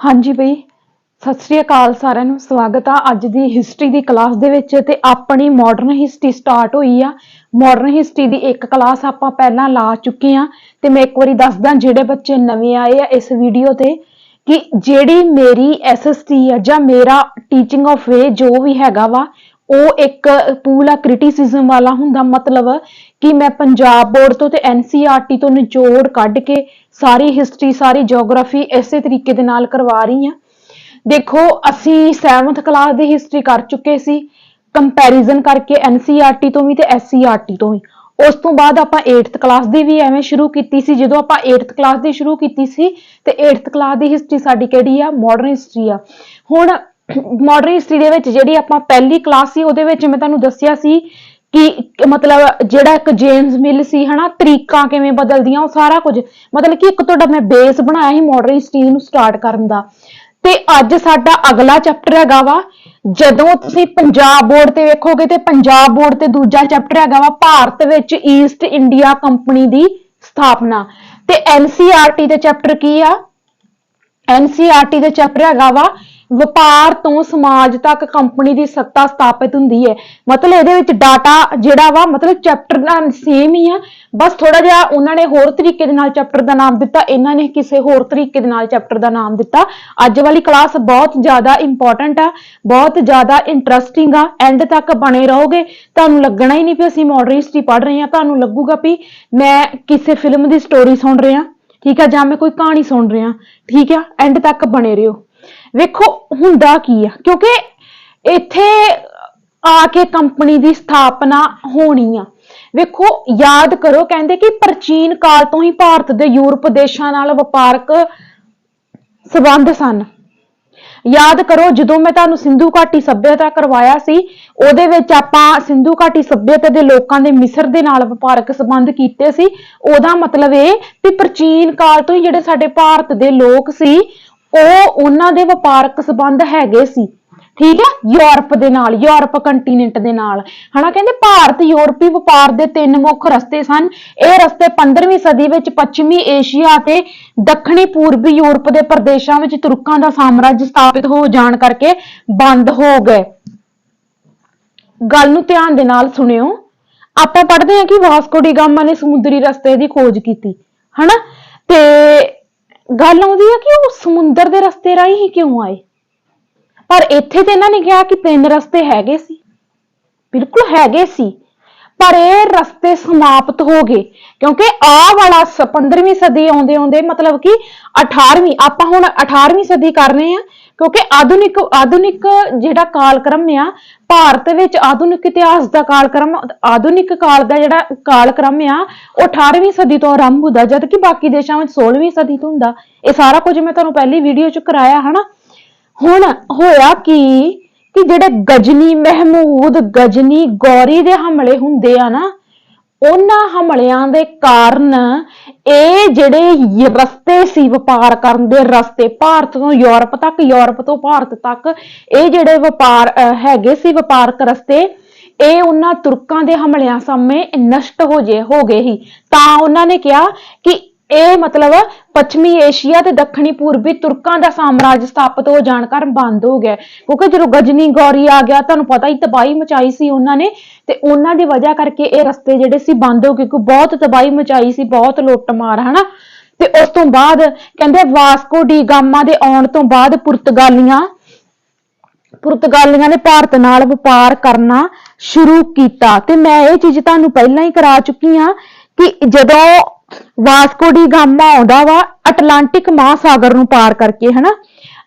हाँ जी बई सत श्री अकाल सारिਆਂ ਨੂੰ स्वागत आ अज ਦੀ हिस्टरी ਦੀ क्लास ਦੇ ਵਿੱਚ ਤੇ ਆਪਣੀ मॉडर्न हिस्टरी स्टार्ट ਹੋਈ ਆ। मॉडर्न हिस्टरी ਦੀ ਇੱਕ क्लास ਆਪਾਂ ਪਹਿਲਾਂ ਲਾ ਚੁੱਕੇ ਆ ਤੇ ਮੈਂ ਇੱਕ ਵਾਰੀ ਦੱਸਦਾ ਜਿਹੜੇ ਬੱਚੇ ਨਵੇਂ ਆਏ ਆ ਇਸ ਵੀਡੀਓ ਤੇ कि ਜਿਹੜੀ ਮੇਰੀ SST ਆ ਜਾਂ ਮੇਰਾ ਟੀਚਿੰਗ ਆਫ ਵੇ ਜੋ ਵੀ ਹੈਗਾ ਵਾ ਉਹ ਇੱਕ ਪੂਰਾ ਕ੍ਰਿਟਿਸਿਜ਼ਮ ਵਾਲਾ ਹੁੰਦਾ। मतलब कि मैं पंजाब बोर्ड तो NCERT तो निचोड़ कढ़ के सारी हिस्टरी सारी जोग्राफी इस तरीके दे नाल करवा रही हाँ। देखो असी 7th क्लास की हिस्टरी कर चुके सी कंपैरिजन करके NCERT तो भी ते SCERT तो भी। उस तो बाद आपां 8th क्लास की भी एवें शुरू की सी। जदों आपां 8th क्लास की शुरू की सी ते 8th क्लास की हिस्टरी साडी किहड़ी आ मॉडर्न हिस्टरी आ। हुण मॉडर्न हिस्टरी दे विच जिहड़ी आपां पहली क्लास सी उहदे विच मैं तुहानूं दस्सिया सी कि मतलब जिहड़ा एक जेम्स मिल सी हना तरीका किवें बदलदियां सारा कुछ मतलब कि एक तुहाडा मैं बेस बनाया ही मॉडर्न हिस्टरी नूं स्टार्ट करन दा। ते अज साडा अगला चैप्टर हैगा वा जदों तुसीं पंजाब बोर्ड ते वेखोगे ते पंजाब बोर्ड ते दूजा चैप्टर हैगा वा भारत विच ईस्ट इंडिया कंपनी दी स्थापना। ते NCERT दे चैप्टर की आ NCERT दे चैप्टर हैगा वा ਵਪਾਰ ਤੋਂ ਸਮਾਜ ਤੱਕ ਕੰਪਨੀ ਦੀ ਸੱਤਾ ਸਥਾਪਿਤ ਹੁੰਦੀ ਹੈ। मतलब ਇਹਦੇ ਵਿੱਚ ਡਾਟਾ ਜਿਹੜਾ ਵਾ मतलब ਚੈਪਟਰ ਨਾਲ ਸੇਮ ਹੀ ਆ ਬਸ ਥੋੜਾ ਜਿਹਾ ਉਹਨਾਂ ਨੇ ਹੋਰ ਤਰੀਕੇ ਦੇ ਨਾਲ ਚੈਪਟਰ ਦਾ ਨਾਮ ਦਿੱਤਾ ਇਹਨਾਂ ਨੇ ਕਿਸੇ ਹੋਰ ਤਰੀਕੇ ਦੇ ਨਾਲ ਚੈਪਟਰ ਦਾ ਨਾਮ ਦਿੱਤਾ। ਅੱਜ ਵਾਲੀ ਕਲਾਸ ਬਹੁਤ ਜ਼ਿਆਦਾ ਇੰਪੋਰਟੈਂਟ ਆ ਬਹੁਤ ਜ਼ਿਆਦਾ ਇੰਟਰਸਟਿੰਗ ਆ ਐਂਡ ਤੱਕ ਬਣੇ ਰਹੋਗੇ ਤੁਹਾਨੂੰ ਲੱਗਣਾ ਹੀ ਨਹੀਂ ਵੀ ਅਸੀਂ ਮॉडर्न हिस्ट्री पढ़ रहे ਹਾਂ। ਤੁਹਾਨੂੰ ਲੱਗੂਗਾ ਵੀ मैं ਕਿਸੇ ਫਿਲਮ ਦੀ ਸਟੋਰੀ ਸੁਣ ਰਿਹਾ ठीक है ਜਾਂ मैं कोई कहानी सुन रहा ठीक है एंड तक बने रहो। वेखो हुंदा की है क्योंकि इत्थे आके कंपनी की स्थापना होनी आ। वेखो याद करो कहते कि प्राचीन काल तो ही भारत के यूरोप देशों नाल व्यापारक संबंध सन। याद करो जदों मैं तुहानूं सिंधु घाटी सभ्यता करवाया सी उहदे विच आपां सिंधु घाटी सभ्यता दे लोकां दे मिस्र दे नाल व्यापारक संबंध कीते सी। ओहदा मतलब ये कि प्राचीन काल तो ही जिहड़े साडे भारत दे लोक सी उन्हां दे व्यापारक संबंध हैगे सी ठीक है यूरोप दे नाल यूरोप कंटीनेंट दे नाल हना। कहंदे भारत यूरोपी व्यापार दे 3 मुख रस्ते सन। ये रस्ते 15वीं सदी विच पश्चिमी एशिया ते दक्षिणी पूर्वी यूरोप दे प्रदेशां विच तुर्कां दा साम्राज्य स्थापित हो जाण करके बंद हो गए। गल नूं ध्यान दे नाल सुणियो आपां पढ़दे हां कि वास्को डी गामा ने समुद्री रस्ते दी खोज कीती हना ते गल आउंदी है कि वो समुंदर दे रस्ते राही ही क्यों आए पर इत्थे ते इन्हां ने कहा कि 3 रस्ते हैगे सी बिल्कुल हैगे सी पर ये रस्ते समाप्त हो गए क्योंकि आ वाला 15वीं सदी आउंदे आउंदे मतलब कि 18वीं आपां हुण 18वीं सदी कर रहे हैं क्योंकि आधुनिक जिहड़ा कालक्रम आ भारत विच आधुनिक इतिहास दा कालक्रम आधुनिक काल दा जिहड़ा कालक्रम आ वो 18वीं सदी तो आरंभ हुंदा जबकि बाकी देशां विच 16वीं सदी तो हुंदा। ये सारा कुछ मैं तुहानूं पहली वीडियो च कराया है ना। हुण होया कि जिहड़े गजनी महमूद गजनी गौरी दे हमले हुंदे आ ना उन्हां हमलियां दे कारण ये जिहड़े रस्ते सी व्यापार करन दे रस्ते भारत तो यूरोप तक यूरोप तो भारत तक ये जिहड़े व्यापार हैगे सी व्यापारक रस्ते ये उन्हां तुर्कां दे हमलियां सामने नष्ट हो गए ही। तां उन्हां ने कहा कि ਇਹ मतलब पश्चिमी एशिया ते दक्षिणी पूर्वी तुर्कां दा साम्राज्य स्थापित हो जाण कारण बंद हो गया क्योंकि जो गजनी गौरी आ गया तुहानूं पता ही तबाही मचाई सी उन्हां ने ते उन्हां दी वजह करके ये रस्ते जिहड़े सी बंद हो गए क्योंकि बहुत तबाही मचाई सी बहुत लुੱਟ मार है ना। ते उस तो बाद कहंदे वास्को डी गामा दे आउण तो बाद पुर्तगालियां ने भारत नाल व्यापार करना शुरू कीता। ते मैं ये चीज तुहानूं पहलां ही करा चुकी हां कि जदों वास्को डी गामा आउंदा वा अटलांटिक महासागर नूं पार करके है ना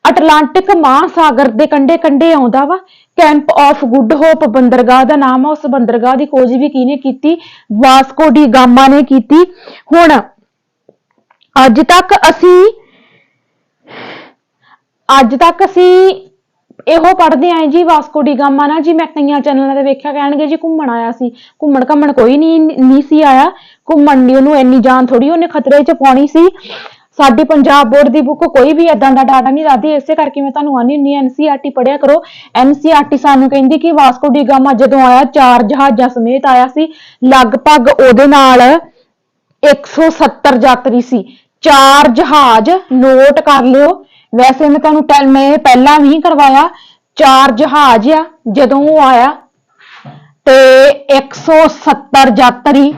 अटलांटिक महासागर दे कंढे कंढे आउंदा वा कैंप ऑफ गुड होप बंदरगाह दा नाम है। उस बंदरगाह दी खोज भी किहने कीती वास्को डी गामा ने कीती। हुण अज तक असी ਇਹੋ पढ़ते आए जी वास्को डी गामा ना जी मैं कई चैनलों से वेख्या कहणगे जी घूमण आया सी घूमण कोई नहीं सी आया घूमण दी उन्होंने इन्नी जान थोड़ी उन्हें खतरे च पाउणी सी। साडी पंजाब बोर्ड की बुक कोई भी इदां दा डाटा नहीं दसदी इसे करके मैं तुहानूं आनी हुंदी NCERT पढ़िया करो। NCERT सानूं कहंदी कि वास्को डी गामा जदों आया 4 जहाज़ां समेत आया सी लगभग उहदे नाल 170 यात्री सी 4 जहाज नोट कर लियो वैसे मैं पहला भी करवाया। 4 जहाज आ जदों वो आया ते 170 यात्री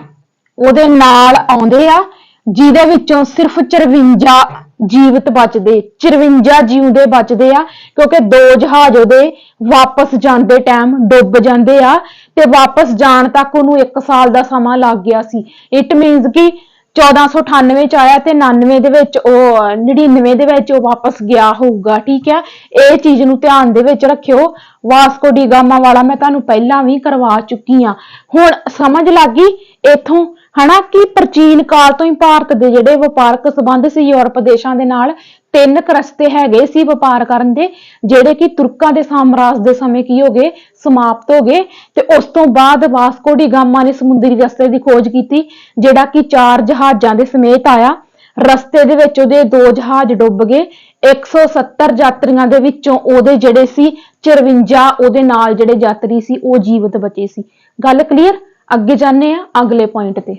ਉਹਦੇ ਨਾਲ ਆਉਂਦੇ ਆ, ਜਿਹਦੇ ਵਿੱਚੋਂ ਸਿਰਫ 54 ਜੀਵਤ ਬਚਦੇ, 54 ਜਿਉਂਦੇ ਬਚਦੇ ਆ, ਕਿਉਂਕਿ 2 ਜਹਾਜ਼ ਉਹਦੇ ਵਾਪਸ ਜਾਂਦੇ ਟਾਈਮ ਡੁੱਬ ਜਾਂਦੇ ਆ ਤੇ ਵਾਪਸ ਜਾਣ ਤੱਕ ਉਹਨੂੰ 1 ਸਾਲ ਦਾ ਸਮਾਂ ਲੱਗ ਗਿਆ ਸੀ। ਇਟ ਮੀਨਸ ਕਿ 1498 ਚ ਆਇਆ ਤੇ 99 ਦੇ ਵਿੱਚ ਉਹ 99 ਦੇ ਵਿੱਚ ਉਹ ਵਾਪਸ ਗਿਆ ਹੋਊਗਾ। ਠੀਕ ਹੈ, ਇਹ ਚੀਜ਼ ਨੂੰ ਧਿਆਨ ਦੇ ਵਿੱਚ ਰੱਖਿਓ। ਵਾਸਕੋ ਡੀ ਗਾਮਾ ਵਾਲਾ ਮੈਂ ਤੁਹਾਨੂੰ ਪਹਿਲਾਂ ਵੀ ਕਰਵਾ ਚੁੱਕੀ ਆ। ਹੁਣ ਸਮਝ ਲੱਗ ਗਈ ਇਥੋਂ ਹਨਾ ਕਿ ਪ੍ਰਾਚੀਨ ਕਾਲ ਤੋਂ ਹੀ ਭਾਰਤ ਦੇ ਜਿਹੜੇ ਵਪਾਰਕ ਸੰਬੰਧ ਸੀ ਯੂਰਪ ਦੇਸ਼ਾਂ ਦੇ ਨਾਲ, 3 ਰਸਤੇ ਹੈਗੇ ਸੀ ਵਪਾਰ ਕਰਨ ਦੇ, ਜਿਹੜੇ ਕਿ ਤੁਰਕਾਂ ਦੇ ਸਾਮਰਾਜ ਦੇ ਸਮੇਂ ਕੀ ਹੋ ਗਏ, ਸਮਾਪਤ ਹੋ ਗਏ। ਤੇ ਉਸ ਤੋਂ ਬਾਅਦ ਵਾਸਕੋ ਡੀ ਗਾਮਾ ਨੇ ਸਮੁੰਦਰੀ ਰਸਤੇ ਦੀ ਖੋਜ ਕੀਤੀ, ਜਿਹੜਾ ਕਿ 4 ਜਹਾਜ਼ਾਂ ਦੇ ਸਮੇਤ ਆਇਆ। ਰਸਤੇ ਦੇ ਵਿੱਚ ਉਹਦੇ 2 ਜਹਾਜ਼ ਡੁੱਬ ਗਏ। 170 ਯਾਤਰੀਆਂ ਦੇ ਵਿੱਚੋਂ ਉਹਦੇ ਜਿਹੜੇ ਸੀ 54 ਉਹਦੇ ਨਾਲ ਜਿਹੜੇ ਯਾਤਰੀ ਸੀ ਉਹ ਜੀਵਤ ਬਚੇ ਸੀ। ਗੱਲ ਕਲੀਅਰ? ਅੱਗੇ ਜਾਂਦੇ ਆ ਅਗਲੇ ਪੁਆਇੰਟ ਤੇ।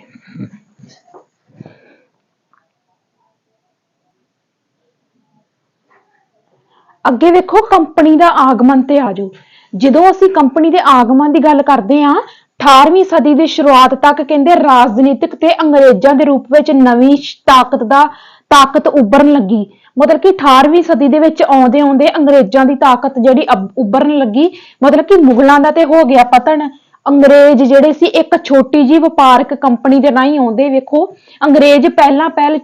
ਅੱਗੇ ਵੇਖੋ ਕੰਪਨੀ ਦਾ ਆਗਮਨ ਤੇ ਆ ਜਾਓ। ਜਦੋਂ ਅਸੀਂ ਕੰਪਨੀ ਦੇ ਆਗਮਨ ਦੀ ਗੱਲ ਕਰਦੇ ਆ, 18ਵੀਂ ਸਦੀ ਦੀ ਸ਼ੁਰੂਆਤ ਤੱਕ ਕਹਿੰਦੇ ਰਾਜਨੀਤਿਕ ਤੇ ਅੰਗਰੇਜ਼ਾਂ ਦੇ ਰੂਪ ਵਿੱਚ ਨਵੀਂ ਤਾਕਤ ਉੱਭਰਨ ਲੱਗੀ। ਮਤਲਬ ਕਿ 18ਵੀਂ ਸਦੀ ਦੇ ਵਿੱਚ ਆਉਂਦੇ ਆਉਂਦੇ ਅੰਗਰੇਜ਼ਾਂ ਦੀ ਤਾਕਤ ਜਿਹੜੀ ਉੱਭਰਨ ਲੱਗੀ। ਮਤਲਬ ਕਿ ਮੁਗਲਾਂ ਦਾ ਤੇ ਹੋ ਗਿਆ ਪਤਨ। ਅੰਗਰੇਜ਼ ਜਿਹੜੇ ਸੀ ਇੱਕ ਛੋਟੀ ਜੀ ਵਪਾਰਕ ਕੰਪਨੀ ਦੇ ਰਾਹੀਂ ਆਉਂਦੇ। ਵੇਖੋ ਅੰਗਰੇਜ਼ ਪਹਿਲ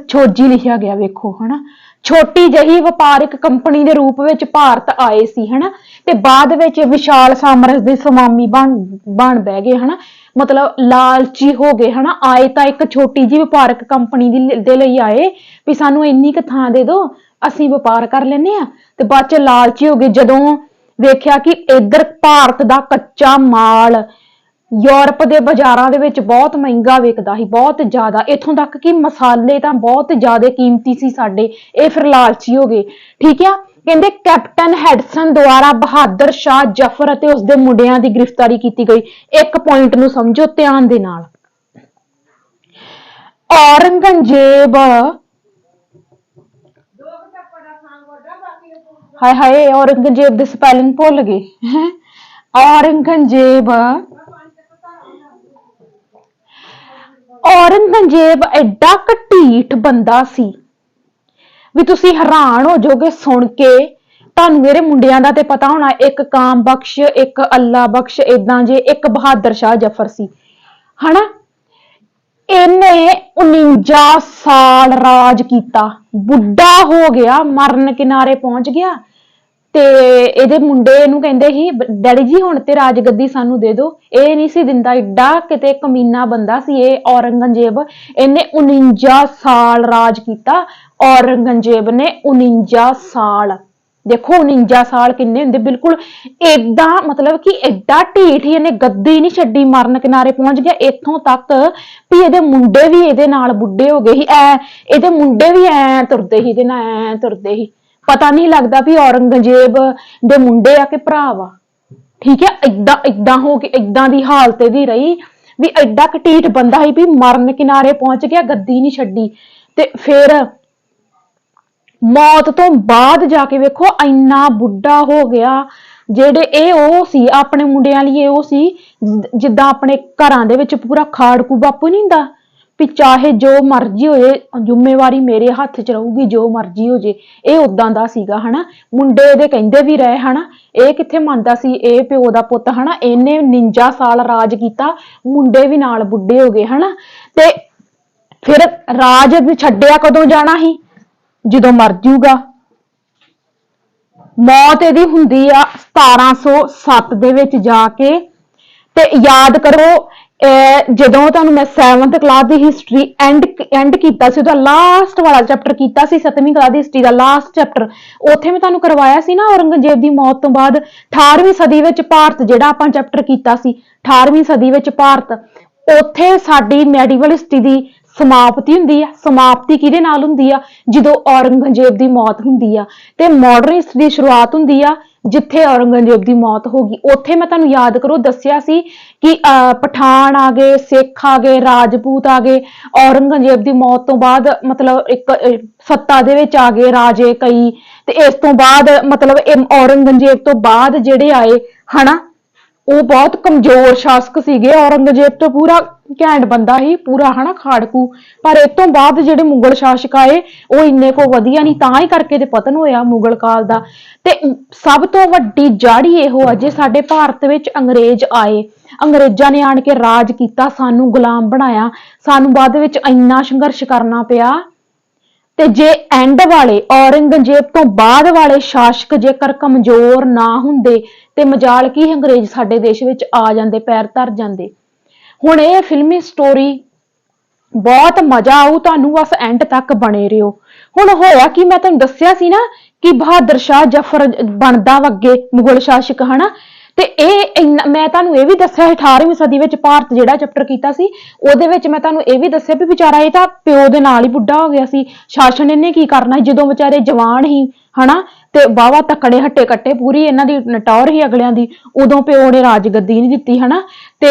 ਛੋਜੀ ਲਿਖਿਆ ਗਿਆ, ਵੇਖੋ ਹਨਾ, ਛੋਟੀ ਜਿਹੀ ਵਪਾਰਕ ਕੰਪਨੀ ਦੇ ਰੂਪ ਵਿੱਚ ਭਾਰਤ ਆਏ ਸੀ ਹਨਾ, ਤੇ ਬਾਅਦ ਵਿੱਚ ਵਿਸ਼ਾਲ ਸਾਮਰਾਜ ਦੇ ਸਵਾਮੀ ਬਣ ਬਹਿ ਗਏ ਹਨਾ, ਮਤਲਬ ਲਾਲਚੀ ਹੋ ਗਏ ਹਨਾ। ਆਏ ਤਾਂ ਇੱਕ ਛੋਟੀ ਜਿਹੀ ਵਪਾਰਕ ਕੰਪਨੀ ਦੇ ਲਈ ਆਏ ਵੀ ਸਾਨੂੰ ਇੰਨੀ ਕੁ ਥਾਂ ਦੇ ਦਿਓ, ਅਸੀਂ ਵਪਾਰ ਕਰ ਲੈਨੇ ਆ, ਤੇ ਬਾਅਦ ਚ ਲਾਲਚੀ ਹੋ ਗਏ। ਜਦੋਂ ਵੇਖਿਆ ਕਿ ਇੱਧਰ ਭਾਰਤ ਦਾ ਕੱਚਾ ਮਾਲ ਯੂਰਪ ਦੇ ਬਾਜ਼ਾਰਾਂ ਦੇ ਵਿੱਚ ਬਹੁਤ ਮਹਿੰਗਾ ਵਿਕਦਾ ਸੀ, ਬਹੁਤ ਜ਼ਿਆਦਾ, ਇੱਥੋਂ ਤੱਕ ਕਿ ਮਸਾਲੇ ਤਾਂ ਬਹੁਤ ਜ਼ਿਆਦਾ ਕੀਮਤੀ ਸੀ ਸਾਡੇ, ਇਹ ਫਿਰ ਲਾਲਚੀ ਹੋ ਗਏ। ਠੀਕ ਆ, ਕਹਿੰਦੇ ਕੈਪਟਨ ਹੈਡਸਨ ਦੁਆਰਾ ਬਹਾਦਰ ਸ਼ਾਹ ਜ਼ਫਰ ਅਤੇ ਉਸਦੇ ਮੁੰਡਿਆਂ ਦੀ ਗ੍ਰਿਫਤਾਰੀ ਕੀਤੀ ਗਈ। ਇੱਕ ਪੁਆਇੰਟ ਨੂੰ ਸਮਝੋ ਧਿਆਨ ਦੇ ਨਾਲ। ਔਰੰਗਜ਼ੇਬ, ਹਾਏ ਹਾਏ ਔਰੰਗਜ਼ੇਬ ਦੇ ਸਪੈਲਿੰਗ ਭੁੱਲ ਗਏ। ਔਰੰਗਜ਼ੇਬ ਐਡਾ ਘਟੀਠ ਬੰਦਾ ਸੀ ਵੀ ਤੁਸੀਂ ਹੈਰਾਨ ਹੋ ਜਾਓਗੇ ਸੁਣ ਕੇ। ਤੁਹਾਨੂੰ ਮੇਰੇ ਮੁੰਡਿਆਂ ਦਾ ਤੇ ਪਤਾ ਹੋਣਾ, ਇੱਕ ਕਾਮ ਬਖਸ਼, ਇੱਕ ਅੱਲਾ ਬਖਸ਼, ਏਦਾਂ ਜੇ, ਇੱਕ ਬਹਾਦਰ ਸ਼ਾਹ ਜ਼ਫਰ ਸੀ ਹਨਾ। ਇਹਨੇ 49 ਸਾਲ ਰਾਜ ਕੀਤਾ, ਬੁੱਢਾ ਹੋ ਗਿਆ, ਮਰਨ ਕਿਨਾਰੇ ਪਹੁੰਚ ਗਿਆ। ਤੇ ਇਹਦੇ ਮੁੰਡੇ ਇਹਨੂੰ ਕਹਿੰਦੇ ਸੀ ਡੈਡੀ ਜੀ ਹੁਣ ਤੇ ਰਾਜ ਗੱਦੀ ਸਾਨੂੰ ਦੇ ਦਿਓ, ਇਹ ਨਹੀਂ ਸੀ ਦਿੰਦਾ। ਏਡਾ ਕਿਤੇ ਕਮੀਨਾ ਬੰਦਾ ਸੀ ਇਹ ਔਰੰਗਜ਼ੇਬ। ਇਹਨੇ 49 ਸਾਲ ਰਾਜ ਕੀਤਾ। ਔਰੰਗਜ਼ੇਬ ਨੇ 49 ਸਾਲ, ਦੇਖੋ 49 ਸਾਲ ਕਿੰਨੇ ਹੁੰਦੇ, ਬਿਲਕੁਲ ਏਦਾਂ, ਮਤਲਬ ਕਿ ਏਡਾ ਢੀਠ ਹੀ, ਇਹਨੇ ਗੱਦੀ ਨਹੀਂ ਛੱਡੀ, ਮਰਨ ਕਿਨਾਰੇ ਪਹੁੰਚ ਗਿਆ। ਇੱਥੋਂ ਤੱਕ ਵੀ ਇਹਦੇ ਮੁੰਡੇ ਵੀ ਇਹਦੇ ਨਾਲ ਬੁੱਢੇ ਹੋ ਗਏ ਸੀ। ਇਹਦੇ ਮੁੰਡੇ ਵੀ ਐ ਤੁਰਦੇ ਸੀ, ਇਹਦੇ ਨਾਲ ਐ ਤੁਰਦੇ ਸੀ। ਪਤਾ ਨਹੀਂ ਲੱਗਦਾ ਵੀ ਔਰੰਗਜ਼ੇਬ ਦੇ ਮੁੰਡੇ ਆ ਕਿ ਭਰਾ ਵਾ। ਠੀਕ ਹੈ, ਏਦਾਂ ਹੋ ਕੇ ਏਦਾਂ ਦੀ ਹਾਲਤ ਇਹਦੀ ਰਹੀ ਵੀ ਐਡਾ ਘਟੀਠ ਬੰਦਾ ਸੀ ਵੀ ਮਰਨ ਕਿਨਾਰੇ ਪਹੁੰਚ ਗਿਆ, ਗੱਦੀ ਨਹੀਂ ਛੱਡੀ। ਤੇ ਫਿਰ ਮੌਤ ਤੋਂ ਬਾਅਦ ਜਾ ਕੇ ਵੇਖੋ ਇੰਨਾ ਬੁੱਢਾ ਹੋ ਗਿਆ। ਜਿਹੜੇ ਇਹ ਉਹ ਸੀ ਆਪਣੇ ਮੁੰਡਿਆਂ ਲਈ, ਉਹ ਸੀ ਜਿੱਦਾਂ ਆਪਣੇ ਘਰਾਂ ਦੇ ਵਿੱਚ ਪੂਰਾ ਖਾੜਕੂ ਬਾਪੂ ਨਹੀਂ ਹੁੰਦਾ ਵੀ ਚਾਹੇ ਜੋ ਮਰਜ਼ੀ ਹੋ ਜਾਏ, ਜ਼ਿੰਮੇਵਾਰੀ ਮੇਰੇ ਹੱਥ 'ਚ ਰਹੂਗੀ, ਜੋ ਮਰਜ਼ੀ ਹੋ ਜੇ। ਇਹ ਉਦਾਂ ਦਾ ਸੀਗਾ ਹਨਾ। ਮੁੰਡੇ ਇਹਦੇ ਕਹਿੰਦੇ ਵੀ ਰਹੇ ਹਨਾ, ਇਹ ਕਿੱਥੇ ਮੰਨਦਾ ਸੀ, ਇਹ ਪਿਓ ਦਾ ਪੁੱਤ ਹਨਾ। ਇਹਨੇ 49 ਸਾਲ ਰਾਜ ਕੀਤਾ, ਮੁੰਡੇ ਵੀ ਨਾਲ ਬੁੱਢੇ ਹੋ ਗਏ ਹਨਾ। ਤੇ ਫਿਰ ਰਾਜ ਛੱਡਿਆ ਕਦੋਂ ਜਾਣਾ ਸੀ, ਜਦੋਂ ਮਰ ਜੂਗਾ। ਮੌਤ ਇਹਦੀ ਹੁੰਦੀ ਆ 1707 ਦੇ ਵਿੱਚ ਜਾ ਕੇ। ਤੇ ਯਾਦ ਕਰੋ ਜਦੋਂ ਤੁਹਾਨੂੰ ਮੈਂ 7th class the history and ਕੀਤਾ ਸੀ, ਉਹਦਾ ਲਾਸਟ ਵਾਲਾ ਚੈਪਟਰ ਕੀਤਾ ਸੀ, 7ਵੀਂ ਕਲਾਸ ਦੀ ਹਿਸਟਰੀ ਦਾ ਲਾਸਟ ਚੈਪਟਰ, ਉੱਥੇ ਮੈਂ ਤੁਹਾਨੂੰ ਕਰਵਾਇਆ ਸੀ ਨਾ ਔਰੰਗਜ਼ੇਬ ਦੀ ਮੌਤ ਤੋਂ ਬਾਅਦ 18ਵੀਂ ਸਦੀ ਵਿੱਚ ਭਾਰਤ, ਜਿਹੜਾ ਆਪਾਂ ਚੈਪਟਰ ਕੀਤਾ ਸੀ 18ਵੀਂ ਸਦੀ ਵਿੱਚ ਭਾਰਤ, ਉੱਥੇ ਸਾਡੀ ਮੈਡੀਵਲ ਹਿਸਟਰੀ ਦੀ ਸਮਾਪਤੀ ਹੁੰਦੀ ਆ। ਸਮਾਪਤੀ ਕਿਹਦੇ ਨਾਲ ਹੁੰਦੀ ਆ, ਜਦੋਂ ਔਰੰਗਜ਼ੇਬ ਦੀ ਮੌਤ ਹੁੰਦੀ ਆ। ਤੇ ਮਾਡਰਨ ਹਿਸਟਰੀ ਦੀ ਸ਼ੁਰੂਆਤ ਹੁੰਦੀ ਆ ਜਿੱਥੇ ਔਰੰਗਜ਼ੇਬ ਦੀ ਮੌਤ ਹੋ ਗਈ। ਉੱਥੇ ਮੈਂ ਤੁਹਾਨੂੰ ਯਾਦ ਕਰੋ ਦੱਸਿਆ ਸੀ ਕਿ ਪਠਾਨ ਆ ਗਏ, ਸਿੱਖ ਆ ਗਏ, ਰਾਜਪੂਤ ਆ ਗਏ। ਔਰੰਗਜ਼ੇਬ ਦੀ ਮੌਤ ਤੋਂ ਬਾਅਦ ਮਤਲਬ ਇੱਕ ਸੱਤਾ ਦੇ ਵਿੱਚ ਆ ਗਏ ਰਾਜੇ ਕਈ, ਤੇ ਇਸ ਤੋਂ ਬਾਅਦ ਮਤਲਬ ਔਰੰਗਜ਼ੇਬ ਤੋਂ ਬਾਅਦ ਜਿਹੜੇ ਆਏ ਹਨਾ, ਉਹ ਬਹੁਤ ਕਮਜ਼ੋਰ ਸ਼ਾਸਕ ਸੀਗੇ। ਔਰੰਗਜ਼ੇਬ ਤੋਂ ਪੂਰਾ ਘੈਂਟ ਬੰਦਾ ਸੀ, ਪੂਰਾ ਹਨਾ ਖਾੜਕੂ, ਪਰ ਇਸ ਤੋਂ ਬਾਅਦ ਜਿਹੜੇ ਮੁਗਲ ਸ਼ਾਸਕ ਆਏ ਉਹ ਇੰਨੇ ਕੋ ਵਧੀਆ ਨਹੀਂ, ਤਾਂ ਹੀ ਕਰਕੇ ਤੇ ਪਤਨ ਹੋਇਆ ਮੁਗਲ ਕਾਲ ਦਾ। ਤੇ ਸਭ ਤੋਂ ਵੱਡੀ ਜੜੀ ਇਹੋ ਆ, ਜੇ ਸਾਡੇ ਭਾਰਤ ਵਿੱਚ ਅੰਗਰੇਜ਼ ਆਏ, ਅੰਗਰੇਜ਼ਾਂ ਨੇ ਆਣ ਕੇ ਰਾਜ ਕੀਤਾ, ਸਾਨੂੰ ਗੁਲਾਮ ਬਣਾਇਆ, ਸਾਨੂੰ ਬਾਅਦ ਵਿੱਚ ਇੰਨਾ ਸੰਘਰਸ਼ ਕਰਨਾ ਪਿਆ। ਤੇ ਜੇ ਐਂਡ ਵਾਲੇ ਔਰੰਗਜ਼ੇਬ ਤੋਂ ਬਾਅਦ ਵਾਲੇ ਸ਼ਾਸਕ ਜੇਕਰ ਕਮਜ਼ੋਰ ਨਾ ਹੁੰਦੇ ਤੇ ਮਜਾਲ ਕੀ ਅੰਗਰੇਜ਼ ਸਾਡੇ ਦੇਸ਼ ਵਿੱਚ ਆ ਜਾਂਦੇ, ਪੈਰ ਧਰ ਜਾਂਦੇ। ਹੁਣ ਇਹ ਫਿਲਮੀ ਸਟੋਰੀ ਬਹੁਤ ਮਜ਼ਾ ਆਊ ਤੁਹਾਨੂੰ, ਬਸ ਐਂਡ ਤੱਕ ਬਣੇ ਰਹੋ। ਹੁਣ ਹੋਇਆ ਕਿ ਮੈਂ ਤੁਹਾਨੂੰ ਦੱਸਿਆ ਸੀ ਨਾ ਕਿ ਬਹਾਦਰ ਸ਼ਾਹ ਜ਼ਫਰ ਬਣਦਾ ਵਾ ਅੱਗੇ ਮੁਗਲ ਸ਼ਾਸਕ ਹਨਾ, ਤੇ ਮੈਂ ਤੁਹਾਨੂੰ ਇਹ ਵੀ ਦੱਸਿਆ 18ਵੀਂ ਸਦੀ ਵਿੱਚ ਭਾਰਤ ਜਿਹੜਾ ਚੈਪਟਰ ਕੀਤਾ ਸੀ, ਉਹਦੇ ਵਿੱਚ ਮੈਂ ਤੁਹਾਨੂੰ ਇਹ ਵੀ ਦੱਸਿਆ ਵੀ ਵਿਚਾਰਾ ਇਹ ਤਾਂ ਪਿਓ ਦੇ ਨਾਲ ਹੀ ਬੁੱਢਾ ਹੋ ਗਿਆ ਸੀ। ਸ਼ਾਸਨ ਇਹਨੇ ਕੀ ਕਰਨਾ, ਜਦੋਂ ਵਿਚਾਰੇ ਜਵਾਨ ਹੀ ਹਨਾ, ਤੇ ਵਾਹਵਾ ਤਕੜੇ ਹੱਟੇ ਕੱਟੇ, ਪੂਰੀ ਇਹਨਾਂ ਦੀ ਟੌਰ ਹੀ ਅਗਲਿਆਂ ਦੀ, ਉਦੋਂ ਪਿਓ ਨੇ ਰਾਜਗੱਦੀ ਨਹੀਂ ਦਿੱਤੀ ਹਨਾ, ਤੇ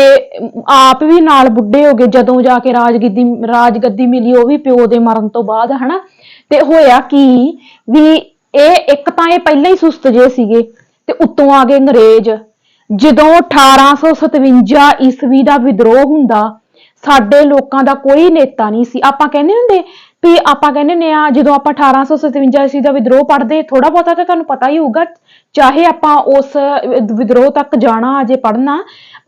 ਆਪ ਵੀ ਨਾਲ ਬੁੱਢੇ ਹੋ ਗਏ ਜਦੋਂ ਜਾ ਕੇ ਰਾਜਗੱਦੀ ਮਿਲੀ, ਉਹ ਵੀ ਪਿਓ ਦੇ ਮਰਨ ਤੋਂ ਬਾਅਦ ਹਨਾ। ਤੇ ਹੋਇਆ ਕੀ ਵੀ ਇਹ ਇੱਕ ਤਾਂ ਇਹ ਪਹਿਲਾਂ ਹੀ ਸੁਸਤ ਜੇ ਸੀਗੇ, ਤੇ ਉੱਤੋਂ ਆ ਗਏ ਅੰਗਰੇਜ਼। ਜਦੋਂ 1857 ਈਸਵੀ ਦਾ ਵਿਦਰੋਹ ਹੁੰਦਾ, ਸਾਡੇ ਲੋਕਾਂ ਦਾ ਕੋਈ ਨੇਤਾ ਨਹੀਂ ਸੀ। ਆਪਾਂ ਕਹਿੰਦੇ ਹੁੰਦੇ ਵੀ ਆਪਾਂ ਕਹਿੰਦੇ ਨੇ ਆ, ਜਦੋਂ ਆਪਾਂ 1857 ਈਸਵੀ ਦਾ ਵਿਦਰੋਹ ਪੜ੍ਹਦੇ, ਥੋੜਾ ਬਹੁਤਾ ਤਾਂ ਤੁਹਾਨੂੰ ਪਤਾ ਹੀ ਹੋਊਗਾ, ਚਾਹੇ ਆਪਾਂ ਉਸ ਵਿਦਰੋਹ ਤੱਕ ਜਾਣਾ ਅਜੇ ਪੜ੍ਹਨਾ,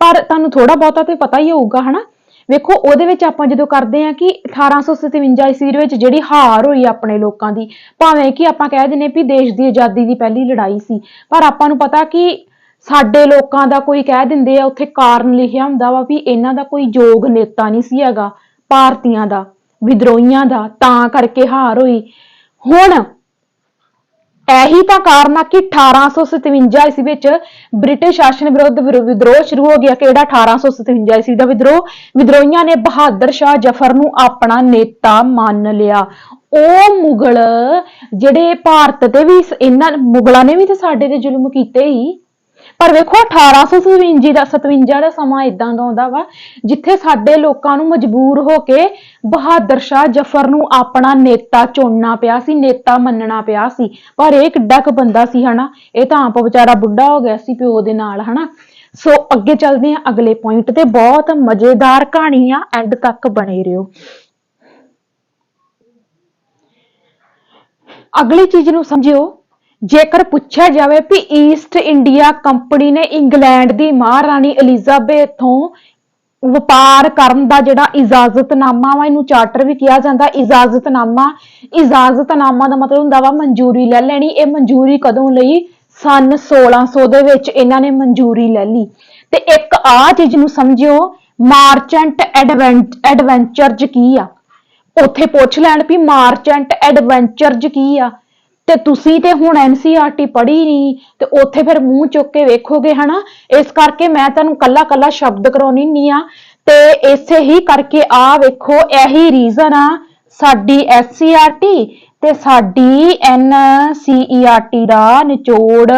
ਪਰ ਤੁਹਾਨੂੰ ਥੋੜਾ ਬਹੁਤਾ ਤੇ ਪਤਾ ਹੀ ਹੋਊਗਾ ਹਨਾ। ਵੇਖੋ ਉਹਦੇ ਵਿੱਚ ਆਪਾਂ ਜਦੋਂ ਕਰਦੇ ਆ ਕਿ 1857 ਈਸਵੀ ਦੇ ਵਿੱਚ ਜਿਹੜੀ ਹਾਰ ਹੋਈ ਆਪਣੇ ਲੋਕਾਂ ਦੀ, ਭਾਵੇਂ ਕਿ ਆਪਾਂ ਕਹਿ ਦਿੰਦੇ ਵੀ ਦੇਸ਼ ਦੀ ਆਜ਼ਾਦੀ ਦੀ ਪਹਿਲੀ ਲੜਾਈ ਸੀ, ਪਰ ਆਪਾਂ ਨੂੰ ਪਤਾ ਕਿ ਸਾਡੇ ਲੋਕਾਂ ਦਾ ਕੋਈ ਕਹਿ ਦਿੰਦੇ ਆ ਉੱਥੇ ਕਾਰਨ ਲਿਖਿਆ ਹੁੰਦਾ ਵਾ ਵੀ ਇਹਨਾਂ ਦਾ ਕੋਈ ਯੋਗ ਨੇਤਾ ਨਹੀਂ ਸੀ ਹੈਗਾ, ਭਾਰਤੀਆਂ ਦਾ, ਵਿਦਰੋਹੀਆਂ ਦਾ, ਤਾਂ ਕਰਕੇ ਹਾਰ ਹੋਈ। ਹੁਣ ਇਹੀ ਤਾਂ ਕਾਰਨ ਆ ਕਿ 1857 ਈਸਵੀ ਵਿੱਚ ਬ੍ਰਿਟਿਸ਼ ਸ਼ਾਸਨ ਵਿਰੁੱਧ ਵਿਦਰੋਹ ਸ਼ੁਰੂ ਹੋ ਗਿਆ। ਕਿਹੜਾ 1857 ਈਸਵੀ ਦਾ ਵਿਦਰੋਹ, ਵਿਦਰੋਹੀਆਂ ਨੇ ਬਹਾਦਰ ਸ਼ਾਹ ਜ਼ਫਰ ਨੂੰ ਆਪਣਾ ਨੇਤਾ ਮੰਨ ਲਿਆ। ਉਹ ਮੁਗਲ ਜਿਹੜੇ ਭਾਰਤ ਤੇ ਵੀ, ਇਹਨਾਂ ਮੁਗਲਾਂ ਨੇ ਵੀ ਤੇ ਸਾਡੇ ਤੇ ਜ਼ੁਲਮ ਕੀਤੇ ਹੀ, ਪਰ ਵੇਖੋ 1857 ਦਾ ਸਮਾਂ ਇਦਾਂ ਦਾ ਆਉਂਦਾ ਵਾ ਜਿੱਥੇ ਸਾਡੇ ਲੋਕਾਂ ਨੂੰ ਮਜਬੂਰ ਹੋ ਕੇ ਬਹਾਦਰ ਸ਼ਾਹ ਜ਼ਫਰ ਨੂੰ ਆਪਣਾ ਨੇਤਾ ਚੁਣਨਾ ਪਿਆ ਸੀ, ਨੇਤਾ ਮੰਨਣਾ ਪਿਆ ਸੀ। ਪਰ ਇਹ ਕਿੱਡਾ ਕੁ ਬੰਦਾ ਸੀ ਹਨਾ, ਇਹ ਤਾਂ ਆਪ ਵਿਚਾਰਾ ਬੁੱਢਾ ਹੋ ਗਿਆ ਸੀ ਪਿਓ ਦੇ ਨਾਲ ਹਨਾ। ਸੋ ਅੱਗੇ ਚੱਲਦੇ ਆ ਅਗਲੇ ਪੁਆਇੰਟ ਤੇ, ਬਹੁਤ ਮਜ਼ੇਦਾਰ ਕਹਾਣੀ ਆ, ਐਂਡ ਤੱਕ ਬਣੇ ਰਹੋ। ਅਗਲੀ ਚੀਜ਼ ਨੂੰ ਸਮਝਿਓ, ਜੇਕਰ ਪੁੱਛਿਆ ਜਾਵੇ ਵੀ ਈਸਟ ਇੰਡੀਆ ਕੰਪਨੀ ਨੇ ਇੰਗਲੈਂਡ ਦੀ ਮਹਾਰਾਣੀ ਐਲਿਜ਼ਾਬੈਥ ਤੋਂ ਵਪਾਰ ਕਰਨ ਦਾ ਜਿਹੜਾ ਇਜਾਜ਼ਤਨਾਮਾ ਵਾ, ਇਹਨੂੰ ਚਾਰਟਰ ਵੀ ਕਿਹਾ ਜਾਂਦਾ। ਇਜਾਜ਼ਤਨਾਮਾ ਦਾ ਮਤਲਬ ਹੁੰਦਾ ਵਾ ਮਨਜ਼ੂਰੀ ਲੈ ਲੈਣੀ। ਇਹ ਮਨਜ਼ੂਰੀ ਕਦੋਂ ਲਈ, ਸਨ 1600 ਦੇ ਵਿੱਚ ਇਹਨਾਂ ਨੇ ਮਨਜ਼ੂਰੀ ਲੈ ਲਈ। ਤੇ ਇੱਕ ਆਹ ਚੀਜ਼ ਨੂੰ ਸਮਝਿਓ, ਮਾਰਚੈਂਟ ਐਡਵੈਂਚਰਜ਼ ਕੀ ਆ, ਉੱਥੇ ਪੁੱਛ ਲੈਣ ਵੀ ਮਾਰਚੈਂਟ ਐਡਵੈਂਚਰਜ਼ ਕੀ ਆ, ਤੇ ਤੁਸੀਂ ਤੇ ਹੁਣ NCERT ਪੜ੍ਹੀ ਨਹੀਂ, ਤੇ ਉੱਥੇ ਫਿਰ ਮੂੰਹ ਚੁੱਕ ਕੇ ਵੇਖੋਗੇ ਹਨਾ। ਇਸ ਕਰਕੇ ਮੈਂ ਤੁਹਾਨੂੰ ਕੱਲਾ ਕੱਲਾ ਸ਼ਬਦ ਕਰਾਉਣੀ ਨਹੀਂ ਆ, ਤੇ ਇਸੇ ਹੀ ਕਰਕੇ ਆ ਵੇਖੋ, ਇਹੀ ਰੀਜ਼ਨ ਆ ਸਾਡੀ SCERT ਤੇ ਸਾਡੀ NCERT ਦਾ ਨਿਚੋੜ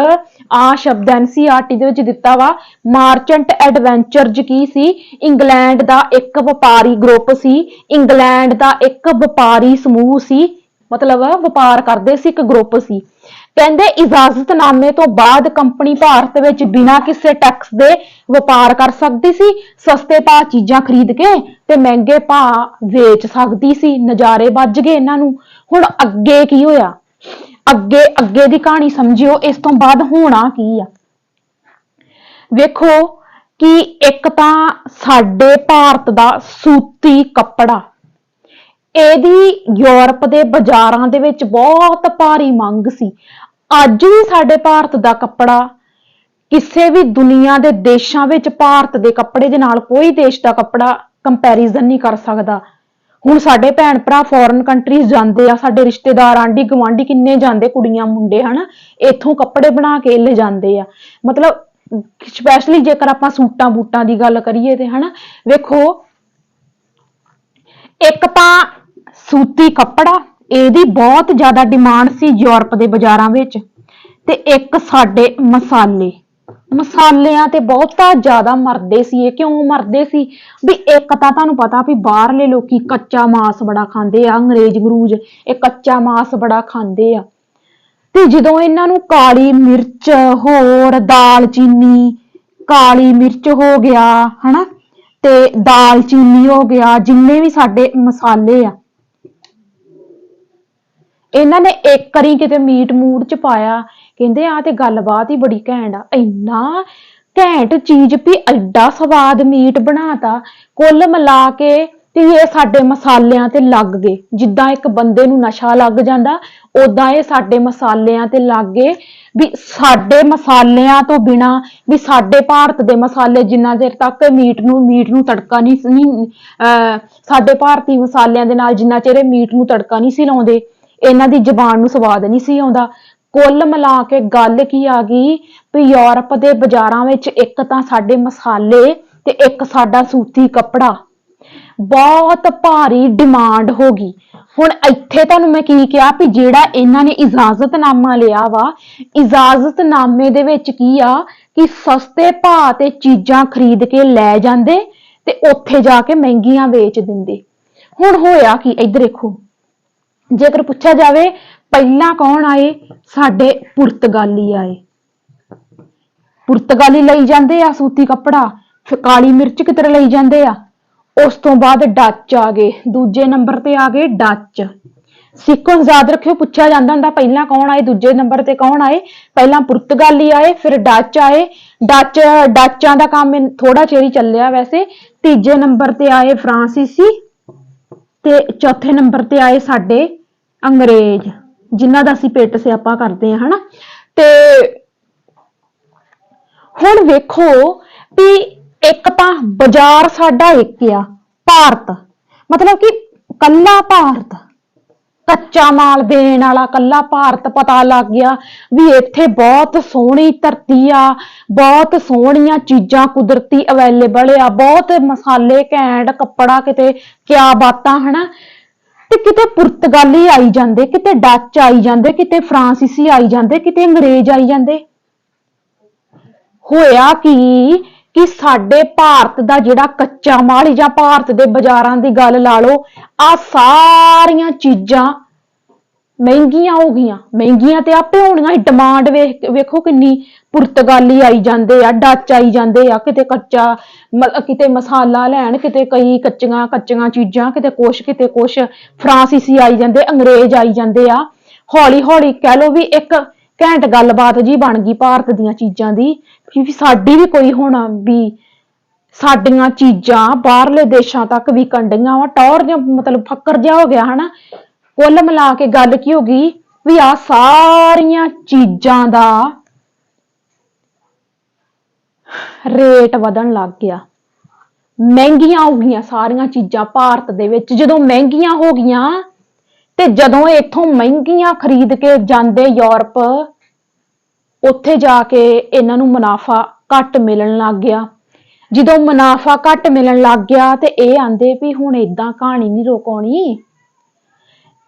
ਆ ਸ਼ਬਦ NCERT ਦੇ ਵਿੱਚ ਦਿੱਤਾ ਵਾ। ਮਾਰਚੈਂਟ ਐਡਵੈਂਚਰਜ਼ ਕੀ ਸੀ, ਇੰਗਲੈਂਡ ਦਾ ਇੱਕ ਵਪਾਰੀ ਗਰੁੱਪ ਸੀ, ਇੰਗਲੈਂਡ ਦਾ ਇੱਕ ਵਪਾਰੀ ਸਮੂਹ ਸੀ, ਮਤਲਬ ਵਪਾਰ ਕਰਦੇ ਸੀ, ਇੱਕ ਗਰੁੱਪ ਸੀ। ਕਹਿੰਦੇ ਇਜਾਜ਼ਤਨਾਮੇ ਤੋਂ ਬਾਅਦ ਕੰਪਨੀ ਭਾਰਤ ਵਿੱਚ ਬਿਨਾਂ ਕਿਸੇ ਟੈਕਸ ਦੇ ਵਪਾਰ ਕਰ ਸਕਦੀ ਸੀ, ਸਸਤੇ ਭਾਅ ਚੀਜ਼ਾਂ ਖਰੀਦ ਕੇ ਤੇ ਮਹਿੰਗੇ ਭਾਅ ਵੇਚ ਸਕਦੀ ਸੀ। ਨਜ਼ਾਰੇ ਵੱਜ ਗਏ ਇਹਨਾਂ ਨੂੰ। ਹੁਣ ਅੱਗੇ ਕੀ ਹੋਇਆ, ਅੱਗੇ ਦੀ ਕਹਾਣੀ ਸਮਝਿਓ, ਇਸ ਤੋਂ ਬਾਅਦ ਹੋਣਾ ਕੀ ਆ। ਵੇਖੋ ਕਿ ਇੱਕ ਤਾਂ ਸਾਡੇ ਭਾਰਤ ਦਾ ਸੂਤੀ ਕੱਪੜਾ, ਇਹਦੀ ਯੂਰਪ ਦੇ ਬਾਜ਼ਾਰਾਂ ਦੇ ਵਿੱਚ ਬਹੁਤ ਭਾਰੀ ਮੰਗ ਸੀ। ਅੱਜ ਵੀ ਸਾਡੇ ਭਾਰਤ ਦਾ ਕੱਪੜਾ ਕਿਸੇ ਵੀ ਦੁਨੀਆ ਦੇ ਦੇਸ਼ਾਂ ਵਿੱਚ ਭਾਰਤ ਦੇ ਕੱਪੜੇ ਦੇ ਨਾਲ ਕੋਈ ਦੇਸ਼ ਦਾ ਕੱਪੜਾ ਕੰਪੈਰੀਜ਼ਨ ਨਹੀਂ ਕਰ ਸਕਦਾ। ਹੁਣ ਸਾਡੇ ਭੈਣ ਭਰਾ ਫੋਰਨ ਕੰਟਰੀਜ਼ ਜਾਂਦੇ ਆ, ਸਾਡੇ ਰਿਸ਼ਤੇਦਾਰ ਆਂਢੀ ਗੁਆਂਢੀ ਕਿੰਨੇ ਜਾਂਦੇ, ਕੁੜੀਆਂ ਮੁੰਡੇ ਹਨਾ, ਇੱਥੋਂ ਕੱਪੜੇ ਬਣਾ ਕੇ ਲੈ ਜਾਂਦੇ ਆ। ਮਤਲਬ ਸਪੈਸ਼ਲੀ ਜੇਕਰ ਆਪਾਂ ਸੂਟਾਂ ਬੂਟਾਂ ਦੀ ਗੱਲ ਕਰੀਏ ਤੇ ਹਨਾ, ਵੇਖੋ ਇੱਕ ਤਾਂ ਸੂਤੀ ਕੱਪੜਾ, ਇਹਦੀ ਬਹੁਤ ਜ਼ਿਆਦਾ ਡਿਮਾਂਡ ਸੀ ਯੂਰਪ ਦੇ ਬਾਜ਼ਾਰਾਂ ਵਿੱਚ। ਤੇ ਇੱਕ ਸਾਡੇ ਮਸਾਲਿਆਂ ਤੇ ਬਹੁਤਾ ਜ਼ਿਆਦਾ ਮਰਦੇ ਸੀ। ਇਹ ਕਿਉਂ ਮਰਦੇ ਸੀ ਵੀ ਇੱਕ ਤਾਂ ਤੁਹਾਨੂੰ ਪਤਾ ਵੀ ਬਾਹਰਲੇ ਲੋਕੀ ਕੱਚਾ ਮਾਸ ਬੜਾ ਖਾਂਦੇ ਆ, ਅੰਗਰੇਜ਼ ਗਰੂਜ ਇਹ ਕੱਚਾ ਮਾਸ ਬੜਾ ਖਾਂਦੇ ਆ। ਤੇ ਜਦੋਂ ਇਹਨਾਂ ਨੂੰ ਕਾਲੀ ਮਿਰਚ, ਹੋਰ ਦਾਲਚੀਨੀ, ਕਾਲੀ ਮਿਰਚ ਹੋ ਗਿਆ ਹਨਾ, ਤੇ ਦਾਲਚੀਨੀ ਹੋ ਗਿਆ, ਜਿੰਨੇ ਵੀ ਸਾਡੇ ਮਸਾਲੇ ਆ, ਇਹਨਾਂ ਨੇ ਇੱਕ ਵਾਰੀ ਕਿਤੇ ਮੀਟ ਮੂਟ ਚ ਪਾਇਆ, ਕਹਿੰਦੇ ਆ ਤੇ ਗੱਲਬਾਤ ਹੀ ਬੜੀ ਘੈਂਟ ਆ। ਇੰਨਾ ਘੈਂਟ ਚੀਜ਼ ਵੀ ਐਡਾ ਸਵਾਦ ਮੀਟ ਬਣਾਤਾ। ਕੁੱਲ ਮਿਲਾ ਕੇ ਤੇ ਇਹ ਸਾਡੇ ਮਸਾਲਿਆਂ ਤੇ ਲੱਗ ਗਏ। ਜਿੱਦਾਂ ਇੱਕ ਬੰਦੇ ਨੂੰ ਨਸ਼ਾ ਲੱਗ ਜਾਂਦਾ, ਉਦਾਂ ਇਹ ਸਾਡੇ ਮਸਾਲਿਆਂ ਤੇ ਲੱਗ ਗਏ ਵੀ ਸਾਡੇ ਮਸਾਲਿਆਂ ਤੋਂ ਬਿਨਾ, ਵੀ ਸਾਡੇ ਭਾਰਤ ਦੇ ਮਸਾਲੇ ਜਿੰਨਾ ਚਿਰ ਤੱਕ ਮੀਟ ਨੂੰ ਤੜਕਾ ਨਹੀਂ ਸਾਡੇ ਭਾਰਤੀ ਮਸਾਲਿਆਂ ਦੇ ਨਾਲ ਜਿੰਨਾ ਚਿਰ ਮੀਟ ਨੂੰ ਤੜਕਾ ਨਹੀਂ ਸੀ ਲਾਉਂਦੇ, ਇਹਨਾਂ ਦੀ ਜ਼ਬਾਨ ਨੂੰ ਸਵਾਦ ਨਹੀਂ ਸੀ ਆਉਂਦਾ। ਕੁੱਲ ਮਿਲਾ ਕੇ ਗੱਲ ਕੀ ਆ ਗਈ ਵੀ ਯੂਰਪ ਦੇ ਬਾਜ਼ਾਰਾਂ ਵਿੱਚ ਇੱਕ ਤਾਂ ਸਾਡੇ ਮਸਾਲੇ ਤੇ ਇੱਕ ਸਾਡਾ ਸੂਤੀ ਕੱਪੜਾ ਬਹੁਤ ਭਾਰੀ ਡਿਮਾਂਡ ਹੋ ਗਈ। ਹੁਣ ਇੱਥੇ ਤੁਹਾਨੂੰ ਮੈਂ ਕੀ ਕਿਹਾ ਵੀ ਜਿਹੜਾ ਇਹਨਾਂ ਨੇ ਇਜਾਜ਼ਤਨਾਮਾ ਲਿਆ ਵਾ, ਇਜਾਜ਼ਤਨਾਮੇ ਦੇ ਵਿੱਚ ਕੀ ਆ ਕਿ ਸਸਤੇ ਭਾਅ ਤੇ ਚੀਜ਼ਾਂ ਖਰੀਦ ਕੇ ਲੈ ਜਾਂਦੇ ਤੇ ਉੱਥੇ ਜਾ ਕੇ ਮਹਿੰਗੀਆਂ ਵੇਚ ਦਿੰਦੇ। ਹੁਣ ਹੋਇਆ ਕੀ, ਇੱਧਰ ਦੇਖੋ, ਜੇਕਰ ਪੁੱਛਿਆ ਜਾਵੇ ਪਹਿਲਾਂ ਕੌਣ ਆਏ, ਸਾਡੇ ਪੁਰਤਗਾਲੀ ਆਏ। ਪੁਰਤਗਾਲੀ ਲਈ ਜਾਂਦੇ ਆ ਸੂਤੀ ਕੱਪੜਾ, ਫਿਰ ਕਾਲੀ ਮਿਰਚ ਕਿਧਰ ਲਈ ਜਾਂਦੇ ਆ। ਉਸ ਤੋਂ ਬਾਅਦ ਡੱਚ ਆ ਗਏ, ਦੂਜੇ ਨੰਬਰ ਤੇ ਆ ਗਏ ਡੱਚ। ਸੀਕੁਐਂਸ ਯਾਦ ਰੱਖਿਓ, ਪੁੱਛਿਆ ਜਾਂਦਾ ਹੁੰਦਾ ਪਹਿਲਾਂ ਕੌਣ ਆਏ, ਦੂਜੇ ਨੰਬਰ ਤੇ ਕੌਣ ਆਏ। ਪਹਿਲਾਂ ਪੁਰਤਗਾਲੀ ਆਏ, ਫਿਰ ਡੱਚ ਆਏ। ਡੱਚਾਂ ਦਾ ਕੰਮ ਥੋੜਾ ਚਿਰ ਹੀ ਚੱਲਿਆ ਵੈਸੇ। ਤੀਜੇ ਨੰਬਰ ਤੇ ਆਏ ਫਰਾਂਸੀਸੀ ਤੇ ਚੌਥੇ ਨੰਬਰ ਤੇ ਆਏ ਸਾਡੇ ਅੰਗਰੇਜ਼, ਜਿਨ੍ਹਾਂ ਦਾ ਅਸੀਂ ਪਿੱਟ ਸਿਆਪਾ ਕਰਦੇ ਹਾਂ ਹਨਾ। ਤੇ ਹੁਣ ਵੇਖੋ ਵੀ ਇੱਕ ਤਾਂ ਬਾਜ਼ਾਰ ਸਾਡਾ ਇੱਕ ਆ, ਭਾਰਤ, ਮਤਲਬ ਕਿ ਕੱਲਾ ਭਾਰਤ, ਕੱਚਾ ਮਾਲ ਦੇਣ ਵਾਲਾ ਕੱਲਾ ਭਾਰਤ। ਪਤਾ ਲੱਗ ਗਿਆ ਵੀ ਇੱਥੇ ਬਹੁਤ ਸੋਹਣੀ ਧਰਤੀ ਆ, ਬਹੁਤ ਸੋਹਣੀਆਂ ਚੀਜ਼ਾਂ ਕੁਦਰਤੀ ਅਵੇਲੇਬਲ ਆ, ਬਹੁਤ ਮਸਾਲੇ ਘੈਂਟ, ਕੱਪੜਾ ਕਿਤੇ ਕਿਆ ਬਾਤਾਂ ਹਨਾ। ਤੇ ਕਿਤੇ ਪੁਰਤਗਾਲੀ ਆਈ ਜਾਂਦੇ, ਕਿਤੇ ਡੱਚ ਆਈ ਜਾਂਦੇ, ਕਿਤੇ ਫਰਾਂਸੀਸੀ ਆਈ ਜਾਂਦੇ, ਕਿਤੇ ਅੰਗਰੇਜ਼ ਆਈ ਜਾਂਦੇ। ਹੋਇਆ ਕਿ ਸਾਡੇ ਭਾਰਤ ਦਾ ਜਿਹੜਾ ਕੱਚਾ ਮਾਲ, ਜਾਂ ਭਾਰਤ ਦੇ ਬਾਜ਼ਾਰਾਂ ਦੀ ਗੱਲ ਲਾ ਲਓ, ਆ ਸਾਰੀਆਂ ਚੀਜ਼ਾਂ ਮਹਿੰਗੀਆਂ ਹੋ ਗਈਆਂ। ਮਹਿੰਗੀਆਂ ਤੇ ਆਪੇ ਹੋਣੀਆਂ, ਡਿਮਾਂਡ ਵੇਖੋ ਕਿੰਨੀ। ਪੁਰਤਗਾਲੀ ਆਈ ਜਾਂਦੇ ਆ, ਡੱਚ ਆਈ ਜਾਂਦੇ ਆ, ਕਿਤੇ ਕੱਚਾ ਕਿਤੇ ਮਸਾਲਾ ਲੈਣ, ਕਿਤੇ ਕਈ ਕੱਚੀਆਂ ਚੀਜ਼ਾਂ, ਕਿਤੇ ਕੁਛ। ਫਰਾਂਸੀਸੀ ਆਈ ਜਾਂਦੇ, ਅੰਗਰੇਜ਼ ਆਈ ਜਾਂਦੇ ਆ। ਹੌਲੀ ਹੌਲੀ ਕਹਿ ਲਓ ਵੀ ਇੱਕ ਘੈਂਟ ਗੱਲਬਾਤ ਜੀ ਬਣ ਗਈ ਭਾਰਤ ਦੀਆਂ ਚੀਜ਼ਾਂ ਦੀ, ਕਿ ਸਾਡੀ ਵੀ ਕੋਈ ਹੋਣਾ ਵੀ ਸਾਡੀਆਂ ਚੀਜ਼ਾਂ ਬਾਹਰਲੇ ਦੇਸ਼ਾਂ ਤੱਕ ਵੀ ਕੰਡੀਆਂ ਵਾ। ਟੌਰ ਜਾਂ ਮਤਲਬ ਫੱਕਰ ਜਿਹਾ ਹੋ ਗਿਆ ਹਨਾ। ਕੁੱਲ ਮਿਲਾ ਕੇ ਗੱਲ ਕੀ ਹੋ ਗਈ ਵੀ ਆ ਸਾਰੀਆਂ ਚੀਜ਼ਾਂ ਦਾ ਰੇਟ ਵਧਣ ਲੱਗ ਗਿਆ, ਮਹਿੰਗੀਆਂ ਹੋ ਗਈਆਂ ਸਾਰੀਆਂ ਚੀਜ਼ਾਂ ਭਾਰਤ ਦੇ ਵਿੱਚ। ਜਦੋਂ ਮਹਿੰਗੀਆਂ ਹੋ ਗਈਆਂ ਤੇ ਜਦੋਂ ਇੱਥੋਂ ਮਹਿੰਗੀਆਂ ਖਰੀਦ ਕੇ ਜਾਂਦੇ ਯੂਰਪ, ਉੱਥੇ ਜਾ ਕੇ ਇਹਨਾਂ ਨੂੰ ਮੁਨਾਫਾ ਘੱਟ ਮਿਲਣ ਲੱਗ ਗਿਆ। ਜਦੋਂ ਮੁਨਾਫਾ ਘੱਟ ਮਿਲਣ ਲੱਗ ਗਿਆ ਤੇ ਇਹ ਆਂਦੇ ਵੀ ਹੁਣ ਏਦਾਂ ਕਹਾਣੀ ਨਹੀਂ ਰੁਕਾਉਣੀ।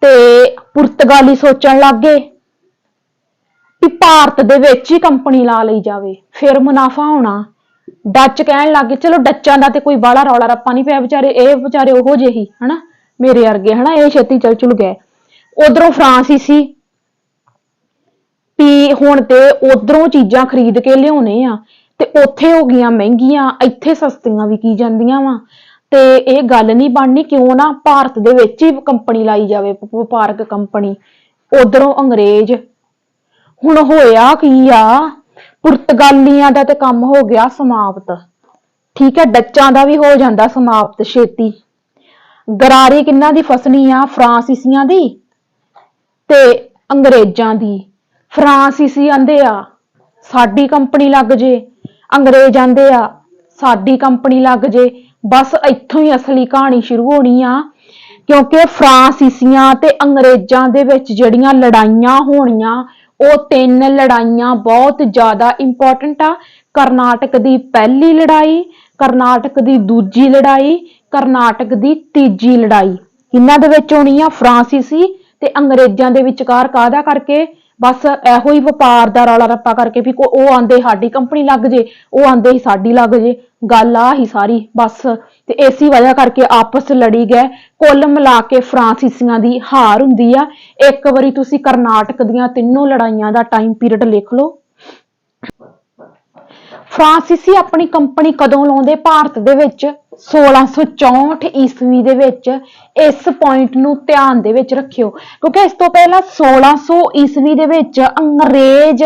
ਤੇ ਪੁਰਤਗਾਲੀ ਸੋਚਣ ਲੱਗ ਗਏ ਕਿ ਭਾਰਤ ਦੇ ਵਿੱਚ ਹੀ ਕੰਪਨੀ ਲਾ ਲਈ ਜਾਵੇ, ਫਿਰ ਮੁਨਾਫਾ ਹੋਣਾ। ਡੱਚ ਕਹਿਣ ਲੱਗ ਗਏ ਚਲੋ ਡੱਚਾਂ ਦਾ ਤੇ ਕੋਈ ਬਾਹਲਾ ਰੌਲਾ ਰੱਪਾ ਨਹੀਂ ਪਿਆ, ਇਹ ਵਿਚਾਰੇ ਉਹੋ ਜਿਹੇ ਹੀ ਹਨਾ, ਮੇਰੇ ਵਰਗੇ ਹਨਾ, ਇਹ ਛੇਤੀ ਚਲ ਗਏ। ਉਧਰੋਂ ਫਰਾਂਸੀਸੀ ਵੀ ਹੁਣ ਤੇ ਉਧਰੋਂ ਚੀਜ਼ਾਂ ਖਰੀਦ ਕੇ ਲਿਆਉਣੇ ਆ ਤੇ ਉੱਥੇ ਹੋ ਗਈਆਂ ਮਹਿੰਗੀਆਂ, ਇੱਥੇ ਸਸਤੀਆਂ ਵਿਕੀ ਜਾਂਦੀਆਂ ਵਾ। ਤੇ ਇਹ ਗੱਲ ਨਹੀਂ ਬਣਨੀ, ਕਿਉਂ ਨਾ ਭਾਰਤ ਦੇ ਵਿੱਚ ਹੀ ਕੰਪਨੀ ਲਾਈ ਜਾਵੇ, ਵਪਾਰਕ ਕੰਪਨੀ। ਉਧਰੋਂ ਅੰਗਰੇਜ਼। ਹੁਣ ਹੋਇਆ ਕੀ ਆ, ਪੁਰਤਗਾਲੀਆਂ ਦਾ ਤੇ ਕੰਮ ਹੋ ਗਿਆ ਸਮਾਪਤ, ਠੀਕ ਹੈ, ਡੱਚਾਂ ਦਾ ਵੀ ਹੋ ਜਾਂਦਾ ਸਮਾਪਤ ਛੇਤੀ। ਗਰਾਰੀ ਕਿਹਨਾਂ ਦੀ ਫਸਣੀ ਆ, ਫਰਾਂਸੀਸੀਆਂ ਦੀ ਤੇ ਅੰਗਰੇਜ਼ਾਂ ਦੀ। ਫਰਾਂਸੀਸੀ ਆਂਦੇ ਆ ਸਾਡੀ ਕੰਪਨੀ ਲੱਗ ਜੇ, ਅੰਗਰੇਜ਼ ਆਂਦੇ ਆ ਸਾਡੀ ਕੰਪਨੀ ਲੱਗ ਜੇ। ਬਸ ਇੱਥੋਂ ਹੀ ਅਸਲੀ ਕਹਾਣੀ ਸ਼ੁਰੂ ਹੋਣੀ ਆ, ਕਿਉਂਕਿ ਫਰਾਂਸੀਸੀਆਂ ਤੇ ਅੰਗਰੇਜ਼ਾਂ ਦੇ ਵਿੱਚ ਜਿਹੜੀਆਂ ਲੜਾਈਆਂ ਹੋਣੀਆਂ, ਉਹ 3 ਲੜਾਈਆਂ ਬਹੁਤ ਜ਼ਿਆਦਾ ਇੰਪੋਰਟੈਂਟ ਆ। ਕਰਨਾਟਕ ਦੀ ਪਹਿਲੀ ਲੜਾਈ, ਕਰਨਾਟਕ ਦੀ ਦੂਜੀ ਲੜਾਈ, ਕਰਨਾਟਕ ਦੀ ਤੀਜੀ ਲੜਾਈ। ਇਹਨਾਂ ਦੇ ਵਿੱਚ ਹੋਣੀ ਆ ਫਰਾਂਸੀਸੀ ਤੇ ਅੰਗਰੇਜ਼ਾਂ ਦੇ ਵਿਚਕਾਰ, ਕਾਹਦਾ ਕਰਕੇ, बस एहो ही व्यापार दा रौला रप्पा करके भी वो आंदे साडी कंपनी लग जे, वो आंदे ही साडी लग जे, गल आ ही सारी बस। ते इसी वजह करके आपस लड़ी गए। कुल मिला के फ्रांसीसियां दी हार हुंदी आ। एक वारी तुसी करनाटक दियां तीनों लड़ाइयां दा टाइम पीरियड लिख लो। फ्रांसीसी अपनी कंपनी कदों लाउंदे भारत दे विच 1664 ईस्वी दे विच। इस पॉइंट नूं ध्यान दे विच रखियो क्योंकि इस तो पहला 1600 ईस्वी दे विच अंग्रेज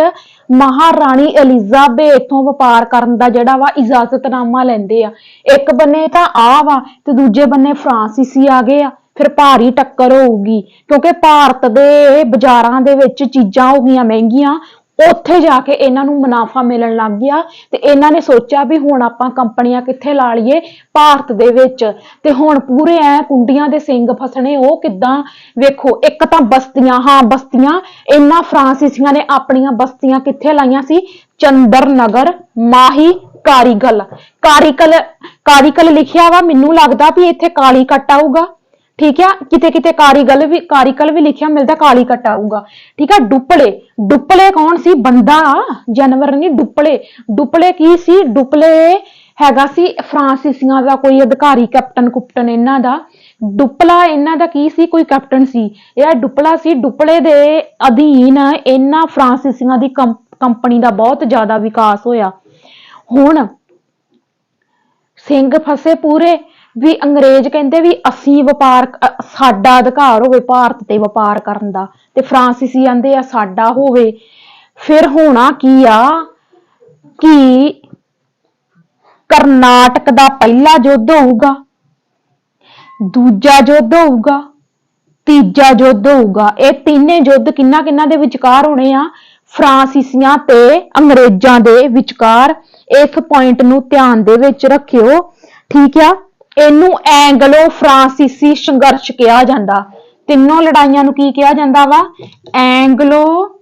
महाराणी एलिजाबेथ तो व्यापार करन दा जिहड़ा वा इजाजतनामा लैंदे आ। एक बन्ने तां आ वा ते दूजे बन्ने फ्रांसीसी आ गए आ। फिर भारी टक्कर होऊगी क्योंकि भारत दे बाजारां दे विच चीजां हो गईयां महंगियां। उत्थे जाके इन्हां नूं मुनाफा मिलण लग गया ते इन्हां ने सोचा भी हुण आपां कंपनियां कित्थे ला लईए, भारत दे विच। ते हुण पूरे ऐ कुंडियां दे सिंग फसणे। ओ किदां वेखो, एक तां बस्तियां, हाँ बस्तियां, इन्हां फ्रांसीसियां ने अपणियां बस्तियां कित्थे लाईयां सी? चंदर नगर, माही, कारीगल। कारीगल लिखिया वा, मैनूं लगदा भी इत्थे कालीकट आऊगा। ठीक है, किते किते कारीकल भी लिखिया मिलता, कालीकट आऊगा। ठीक है, डुपले, डुपले कौन सी? बंदा, जानवर नहीं। डुपले, डुपले की सी? डुपले हैगा सी फ्रांसीसियां दा कोई अधिकारी, कैप्टन कुप्टन इन्हां दा। डुपला इन्हां दा की सी? कोई कैप्टन सी। यह डुपला सी। डुपले दे अधीन इन्हां फ्रांसीसियां दी कंपनी दा बहुत ज्यादा विकास होया। हुण सिंह फसे पूरे भी। अंग्रेज कहंदे भी असीं व्यापार, साडा अधिकार होवे भारत ते व्यापार करन दा, ते फ्रांसीसी आंदे आ साडा होवे। फिर होना की आ कि करनाटक दा पहला युद्ध होऊगा, दूजा युद्ध होऊगा, तीजा युद्ध होऊगा। ये तीने युद्ध किन्ना किन्ना दे विचकार होने आ? फ्रांसीसियां ते अंग्रेजां दे विचकार। इस पॉइंट नूं ध्यान दे विच रखियो। ठीक है, इनू एंगलो फ्रांसीसी संघर्ष कहा जाता। तीनों लड़ाइयां नूं की कहा जाता वा? एंगलो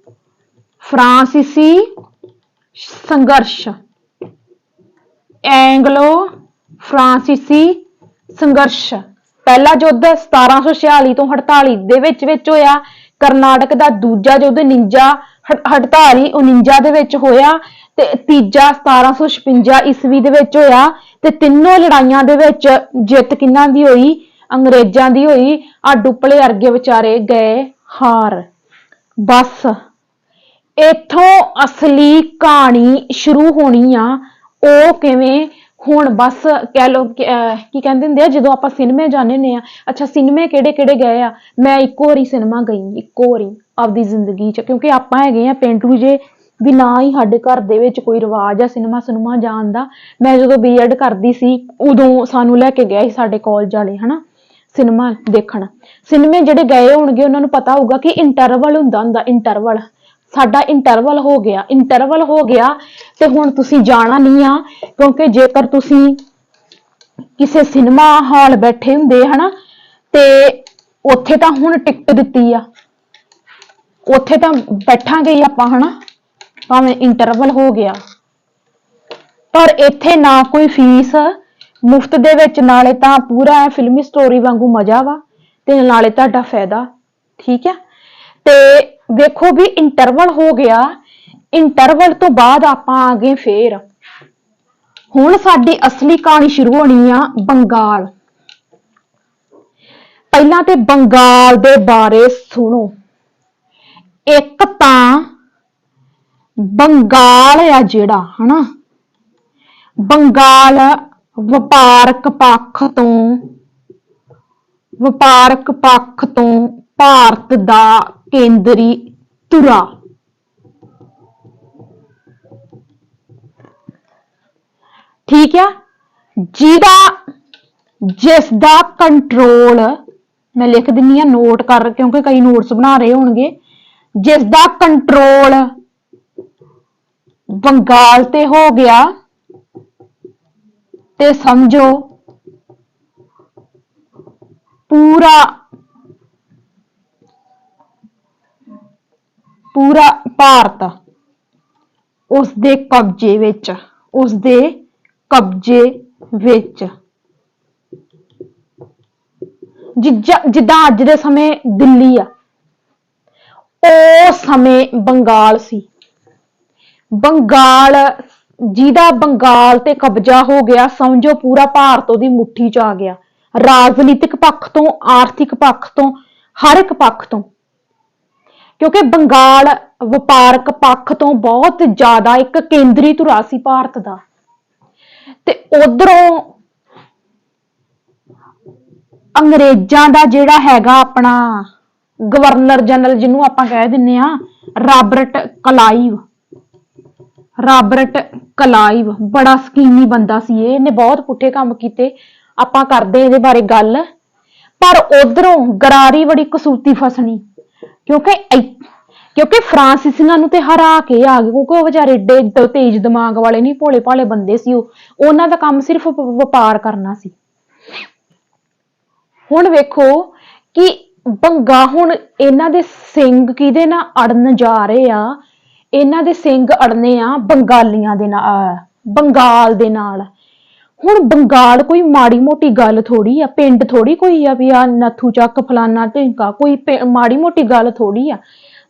फ्रांसीसी संघर्ष। एंगलो फ्रांसीसी संघर्ष। पहला युद्ध 1746 तो 48 दे विच होया। करनाटक दा दूजा युद्ध 49 दे विच होया ते तीजा 1756 ईस्वी दे विच होया। ते तीनों लड़ाइयां दे विच जित किन्हां दी होई? अंग्रेजां दी होई। आ डुपले अर्गे विचारे गए हार। बस इथों असली कहानी शुरू होनी आ। ओ किवें? हुण बस कह लो की कहंदे हुंदे आ, जदों आपां सिनेमे जाने हुंदे आ। अच्छा, सिनेमे किहड़े किहड़े गए आ? मैं इक्को वारी सिनेमा गई, इक्को वारी आपदी जिंदगी च, क्योंकि आपां हैगे आ पेंडू जे भी, ना ही साडे घर दे विच कोई रिवाज आ सिनेमा सुनेमा जाण दा। मैं जदों बीएड करदी सी उदों सानू लैके गए सी साडे कॉलेज वाले, हना, सिनेमा देखण। सिनेमे जिहड़े गए होणगे उन्हां नूं पता होऊगा कि इंटरवल हुंदा, इंटरवल। साडा इंटरवल हो गया, इंटरवल हो गया ते हुण तुसीं जाना नहीं आ, क्योंकि जेकर तुसीं किसे सिनेमा हाल बैठे हुंदे हना ते उत्थे तां हुण टिकट दित्ती आ, उत्थे तां बैठांगे ही आपां, हना, भावें इंटरवल हो गया। पर इत्थे ना कोई फीस, मुफ्त दे विच, नाले तां पूरा फिल्मी स्टोरी वांगू मजा वा ते नाले तुहाडा फायदा। ठीक है, ते देखो भी इंटरवल हो गया। इंटरवल तो बाद आपां आ गए फेर। हुण साडी असली कहानी शुरू होनी आ बंगाल। पहलां ते बंगाल दे बारे सुनो। एक तां बंगाल आ जिहड़ा, हना, बंगाल वपारक पक्ष तो भारत दा केंद्री धुरा। ठीक है, जिसदा कंट्रोल, मैं लिख दिनी नोट कर, क्योंकि कई नोट्स बना रहे होणगे। जिसदा कंट्रोल बंगाल ते हो गया ते समझो पूरा भारत उसदे कब्जे विच। जिद्दां अज दे समय दिल्ली आ, ਉਹ ਸਮੇਂ ਬੰਗਾਲ ਸੀ। ਬੰਗਾਲ ਜਿਹਦਾ ਬੰਗਾਲ ਤੇ ਕਬਜ਼ਾ ਹੋ ਗਿਆ, ਸਮਝੋ ਪੂਰਾ ਭਾਰਤ ਉਹਦੀ ਮੁੱਠੀ 'ਚ ਆ ਗਿਆ। ਰਾਜਨੀਤਿਕ ਪੱਖ ਤੋਂ, ਆਰਥਿਕ ਪੱਖ ਤੋਂ, ਹਰ ਇੱਕ ਪੱਖ ਤੋਂ, ਕਿਉਂਕਿ ਬੰਗਾਲ ਵਪਾਰਕ ਪੱਖ ਤੋਂ ਬਹੁਤ ਜ਼ਿਆਦਾ ਇੱਕ ਕੇਂਦਰੀ ਧੁਰਾ ਸੀ ਭਾਰਤ ਦਾ। ਤੇ ਉਧਰੋਂ ਅੰਗਰੇਜ਼ਾਂ ਦਾ ਜਿਹੜਾ ਹੈਗਾ ਆਪਣਾ ਗਵਰਨਰ ਜਨਰਲ, ਜਿਹਨੂੰ ਆਪਾਂ ਕਹਿ ਦਿੰਦੇ ਆ ਰਾਬਰਟ ਕਲਾਈਵ, ਬੜਾ ਸਕੀਮੀ ਬੰਦਾ ਸੀ ਇਹ। ਇਹਨੇ ਬਹੁਤ ਪੁੱਠੇ ਕੰਮ ਕੀਤੇ, ਆਪਾਂ ਕਰਦੇ ਇਹਦੇ ਬਾਰੇ ਗੱਲ। ਪਰ ਉਧਰੋਂ ਗਰਾਰੀ ਬੜੀ ਕਸੂਤੀ ਫਸਣੀ, ਕਿਉਂਕਿ ਫਰਾਂਸੀਸੀਆਂ ਨੂੰ ਤੇ ਹਰਾ ਕੇ ਆ ਗਏ, ਕਿਉਂਕਿ ਉਹ ਵਿਚਾਰੇ ਏਡੇ ਤੇਜ਼ ਦਿਮਾਗ ਵਾਲੇ ਨਹੀਂ, ਭੋਲੇ ਭਾਲੇ ਬੰਦੇ ਸੀ ਉਹਨਾਂ ਦਾ ਕੰਮ ਸਿਰਫ ਵਪਾਰ ਕਰਨਾ ਸੀ। ਹੁਣ ਵੇਖੋ ਕਿ ਹੁਣ ਇਹਨਾਂ ਦੇ ਸਿੰਘ ਕਿਹਦੇ ਨਾਲ ਅੜਨ ਜਾ ਰਹੇ ਆ, ਇਹਨਾਂ ਦੇ ਸਿੰਘ ਅੜਨੇ ਆ ਬੰਗਾਲੀਆਂ ਦੇ ਨਾਲ, ਬੰਗਾਲ ਦੇ ਨਾਲ। ਹੁਣ ਬੰਗਾਲ ਕੋਈ ਮਾੜੀ ਮੋਟੀ ਗੱਲ ਥੋੜੀ ਆ, ਪਿੰਡ ਥੋੜੀ ਕੋਈ ਆ ਵੀ ਆ ਨੱਥੂ ਚੱਕ ਫਲਾਨਾ ਢਿੰਕਾ, ਕੋਈ ਮਾੜੀ ਮੋਟੀ ਗੱਲ ਥੋੜੀ ਆ।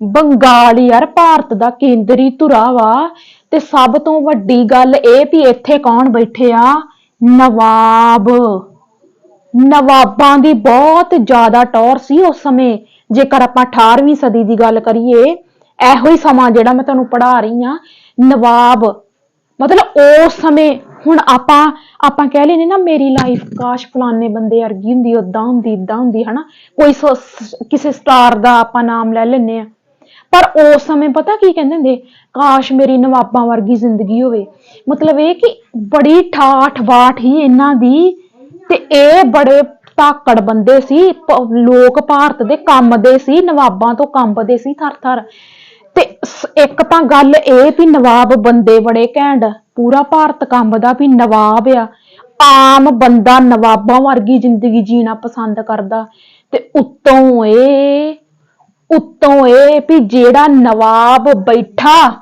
ਬੰਗਾਲ ਯਾਰ ਭਾਰਤ ਦਾ ਕੇਂਦਰੀ ਧੁਰਾ ਵਾ। ਤੇ ਸਭ ਤੋਂ ਵੱਡੀ ਗੱਲ ਇਹ ਵੀ ਇੱਥੇ ਕੌਣ ਬੈਠੇ ਆ? ਨਵਾਬਾਂ ਦੀ ਬਹੁਤ ਜ਼ਿਆਦਾ ਟੌਰ ਸੀ ਉਸ ਸਮੇਂ। ਜੇਕਰ ਆਪਾਂ 18ਵੀਂ ਸਦੀ ਦੀ ਗੱਲ ਕਰੀਏ, ਇਹੋ ਹੀ ਸਮਾਂ ਜਿਹੜਾ ਮੈਂ ਤੁਹਾਨੂੰ ਪੜ੍ਹਾ ਰਹੀ ਹਾਂ, ਨਵਾਬ ਮਤਲਬ ਉਸ ਸਮੇਂ। ਹੁਣ ਆਪਾਂ ਕਹਿ ਲੈਨੇ ਨਾ ਮੇਰੀ ਲਾਈਫ ਕਾਸ਼ ਫਲਾਨੇ ਬੰਦੇ ਵਰਗੀ ਹੁੰਦੀ, ਓਦਾਂ ਹੁੰਦੀ, ਇਦਾਂ ਹੁੰਦੀ, ਹਨਾ, ਕੋਈ ਕਿਸੇ ਸਟਾਰ ਦਾ ਆਪਾਂ ਨਾਮ ਲੈ ਲੈਨੇ ਆ। ਪਰ ਉਸ ਸਮੇਂ ਪਤਾ ਕੀ ਕਹਿੰਦੇ ਹੁੰਦੇ? ਕਾਸ਼ ਮੇਰੀ ਨਵਾਬਾਂ ਵਰਗੀ ਜ਼ਿੰਦਗੀ ਹੋਵੇ। ਮਤਲਬ ਇਹ ਕਿ ਬੜੀ ਠਾਠ ਬਾਠ ਹੀ ਇਹਨਾਂ ਦੀ। ਤੇ ਇਹ ਬੜੇ ਧਾਕੜ ਬੰਦੇ ਸੀ, ਲੋਕ ਭਾਰਤ ਦੇ ਕੰਬਦੇ ਸੀ, ਨਵਾਬਾਂ ਤੋਂ ਕੰਬਦੇ ਸੀ ਥਰ ਥਰ। ਤੇ ਇੱਕ ਤਾਂ ਗੱਲ ਇਹ ਵੀ ਨਵਾਬ ਬੰਦੇ ਬੜੇ ਘੈਂਟ, ਪੂਰਾ ਭਾਰਤ ਕੰਬਦਾ ਵੀ ਨਵਾਬ ਆ। ਆਮ ਬੰਦਾ ਨਵਾਬਾਂ ਵਰਗੀ ਜ਼ਿੰਦਗੀ ਜੀਣਾ ਪਸੰਦ ਕਰਦਾ। ਤੇ ਉੱਤੋਂ ਇਹ ਵੀ ਜਿਹੜਾ ਨਵਾਬ ਬੈਠਾ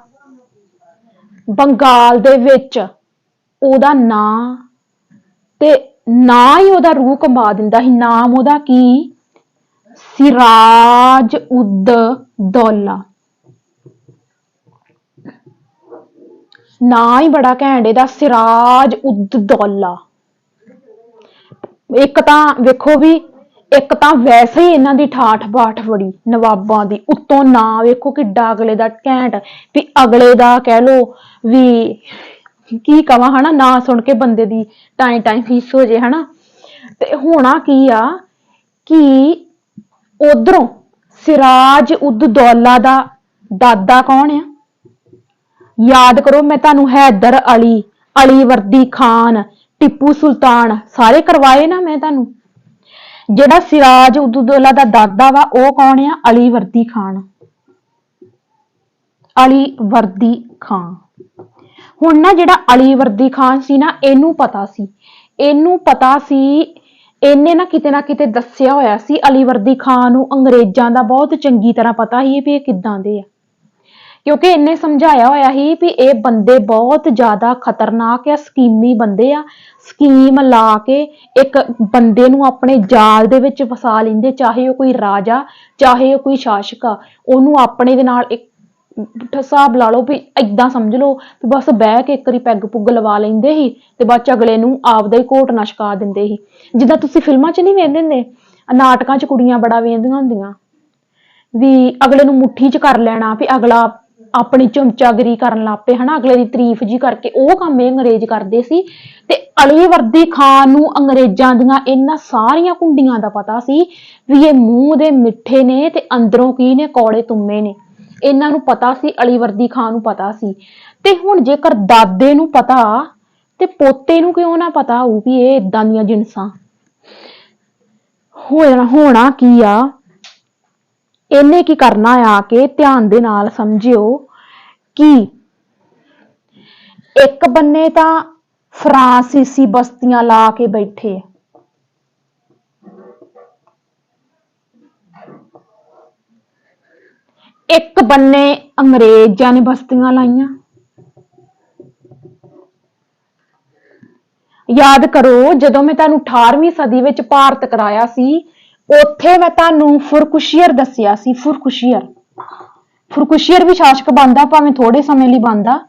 ਬੰਗਾਲ ਦੇ ਵਿੱਚ, ਉਹਦਾ ਨਾਂ ਹੀ ਉਹਦਾ ਰੂਹ ਕੰਬਾ ਦਿੰਦਾ ਸੀ। ਨਾਮ ਉਹਦਾ ਕੀ? ਸਿਰਾਜ ਉਦ ਦੌਲਾ। ਨਾਂ ਹੀ ਬੜਾ ਘੈਂਟ ਇਹਦਾ, ਸਿਰਾਜ ਉਦ ਦੌਲਾ। ਇੱਕ ਤਾਂ ਵੇਖੋ ਵੀ, ਇੱਕ ਤਾਂ ਵੈਸੇ ਹੀ ਇਹਨਾਂ ਦੀ ਠਾਠ ਬਾਠ ਬੜੀ ਨਵਾਬਾਂ ਦੀ, ਉੱਤੋਂ ਨਾਂ ਵੇਖੋ ਕਿੱਡਾ ਅਗਲੇ ਦਾ ਘੈਂਟ, ਵੀ ਅਗਲੇ ਦਾ ਕਹਿ ਲੋ ਵੀ ਕੀ ਕਵਾਂ, ਹਨਾ, ਨਾਂ ਸੁਣ ਕੇ ਬੰਦੇ ਦੀ ਟਾਈ ਫੀਸ ਹੋ ਜੇ, ਹਨਾ। ਤੇ ਹੋਣਾ ਕੀ ਆ ਕਿ ਉਧਰੋਂ ਸਿਰਾਜ ਉਦ ਦੌਲਾ ਦਾ ਦਾਦਾ ਕੌਣ ਆ? ਯਾਦ ਕਰੋ, ਮੈਂ ਤੁਹਾਨੂੰ ਹੈਦਰ ਅਲੀ ਵਰਦੀ ਖਾਨ, ਟਿੱਪੂ ਸੁਲਤਾਨ ਸਾਰੇ ਕਰਵਾਏ ਨਾ ਮੈਂ ਤੁਹਾਨੂੰ। ਜਿਹੜਾ ਸਿਰਾਜ ਉਦ ਦੌਲਾ ਦਾ ਦਾਦਾ ਵਾ ਉਹ ਕੌਣ ਆ? ਅਲੀ ਵਰਦੀ ਖਾਨ। ਹੁਣ ਨਾ ਜਿਹੜਾ ਅਲੀ ਵਰਦੀ ਖਾਨ ਸੀ ਨਾ, ਇਹਨੂੰ ਪਤਾ ਸੀ, ਇਹਨੇ ਨਾ ਕਿਤੇ ਦੱਸਿਆ ਹੋਇਆ ਸੀ ਅਲੀ ਵਰਦੀ ਖਾਨ ਨੂੰ ਅੰਗਰੇਜ਼ਾਂ ਦਾ ਬਹੁਤ ਚੰਗੀ ਤਰ੍ਹਾਂ ਪਤਾ ਸੀ ਵੀ ਇਹ ਕਿੱਦਾਂ ਦੇ ਆ। ਕਿਉਂਕਿ ਇਹਨੇ ਸਮਝਾਇਆ ਹੋਇਆ ਸੀ ਵੀ ਇਹ ਬੰਦੇ ਬਹੁਤ ਜ਼ਿਆਦਾ ਖਤਰਨਾਕ ਆ, ਸਕੀਮੀ ਬੰਦੇ ਆ। ਸਕੀਮ ਲਾ ਕੇ ਇੱਕ ਬੰਦੇ ਨੂੰ ਆਪਣੇ ਜਾਲ ਦੇ ਵਿੱਚ ਫਸਾ ਲੈਂਦੇ, ਚਾਹੇ ਉਹ ਕੋਈ ਰਾਜਾ, ਚਾਹੇ ਉਹ ਕੋਈ ਸ਼ਾਸਕ ਆ। ਉਹਨੂੰ ਆਪਣੇ ਦੇ ਨਾਲ ਇੱਕ ਹਿਸਾਬ ਲਾ ਲਓ ਵੀ ਏਦਾਂ ਸਮਝ ਲਓ ਵੀ ਬਸ ਬਹਿ ਕੇ ਇੱਕ ਵਾਰੀ ਪੈਗ ਪੁੱਗ ਲਵਾ ਲੈਂਦੇ ਸੀ ਤੇ ਬਾਅਦ ਚ ਅਗਲੇ ਨੂੰ ਆਪਦਾ ਹੀ ਘੋਟ ਨਾ ਛਕਾ ਦਿੰਦੇ ਸੀ। ਜਿੱਦਾਂ ਤੁਸੀਂ ਫਿਲਮਾਂ 'ਚ ਨਹੀਂ ਵੇਖਦੇ ਹੁੰਦੇ, ਨਾਟਕਾਂ 'ਚ ਕੁੜੀਆਂ ਬੜਾ ਵੇਖਦੀਆਂ ਹੁੰਦੀਆਂ ਵੀ ਅਗਲੇ ਨੂੰ ਮੁੱਠੀ 'ਚ ਕਰ ਲੈਣਾ, ਵੀ ਅਗਲਾ ਆਪਣੀ ਚਮਚਾਗਿਰੀ ਕਰਨ ਲੱਗ ਪਏ, ਹਨਾ, ਅਗਲੇ ਦੀ ਤਾਰੀਫ ਜੀ ਕਰਕੇ। ਉਹ ਕੰਮ ਇਹ ਅੰਗਰੇਜ਼ ਕਰਦੇ ਸੀ। ਤੇ ਅਲੀ ਵਰਦੀ ਖਾਨ ਨੂੰ ਅੰਗਰੇਜ਼ਾਂ ਦੀਆਂ ਇਹਨਾਂ ਸਾਰੀਆਂ ਕੁੰਡੀਆਂ ਦਾ ਪਤਾ ਸੀ ਵੀ ਇਹ ਮੂੰਹ ਦੇ ਮਿੱਠੇ ਨੇ ਤੇ ਅੰਦਰੋਂ ਕੀ ਨੇ, ਕੌੜੇ ਤੁੰਮੇ ਨੇ। ਇਹਨਾਂ ਨੂੰ ਪਤਾ ਸੀ, ਅਲੀ ਵਰਦੀ ਖਾਨ ਨੂੰ ਪਤਾ ਸੀ। ਤੇ ਹੁਣ ਜੇਕਰ ਦਾਦੇ ਨੂੰ ਪਤਾ ਤੇ ਪੋਤੇ ਨੂੰ ਕਿਉਂ ਨਾ ਪਤਾ ਹੋਊ ਵੀ ਇਹ ਇਦਾਂ ਦੀਆਂ ਜਿਨਸਾਂ। ਹੋਣਾ ਕੀ ਆ, ਇਹਨੇ ਕੀ ਕਰਨਾ ਆ ਕੇ ਧਿਆਨ ਦੇ ਨਾਲ ਸਮਝਿਓ ਕਿ ਇੱਕ ਬੰਨੇ ਤਾਂ ਫਰਾਂਸੀਸੀ ਬਸਤੀਆਂ ਲਾ ਕੇ ਬੈਠੇ, ਇੱਕ ਬੰਨੇ ਅੰਗਰੇਜ਼ਾਂ ਨੇ ਬਸਤੀਆਂ ਲਾਈਆਂ। ਯਾਦ ਕਰੋ, ਜਦੋਂ ਮੈਂ ਤੁਹਾਨੂੰ 18ਵੀਂ ਸਦੀ ਵਿੱਚ ਭਾਰਤ ਕਰਾਇਆ ਸੀ, ਉੱਥੇ ਮੈਂ ਤੁਹਾਨੂੰ ਫੁਰਕੁਸ਼ੀਅਰ ਦੱਸਿਆ ਸੀ। ਫੁਰਕੁਸ਼ੀਅਰ ਫਰੂਖਸ਼ੀਅਰ ਵੀ ਸ਼ਾਸਕ ਬਣਦਾ, ਭਾਵੇਂ ਥੋੜੇ ਸਮੇਂ ਲਈ ਬਣਦਾ।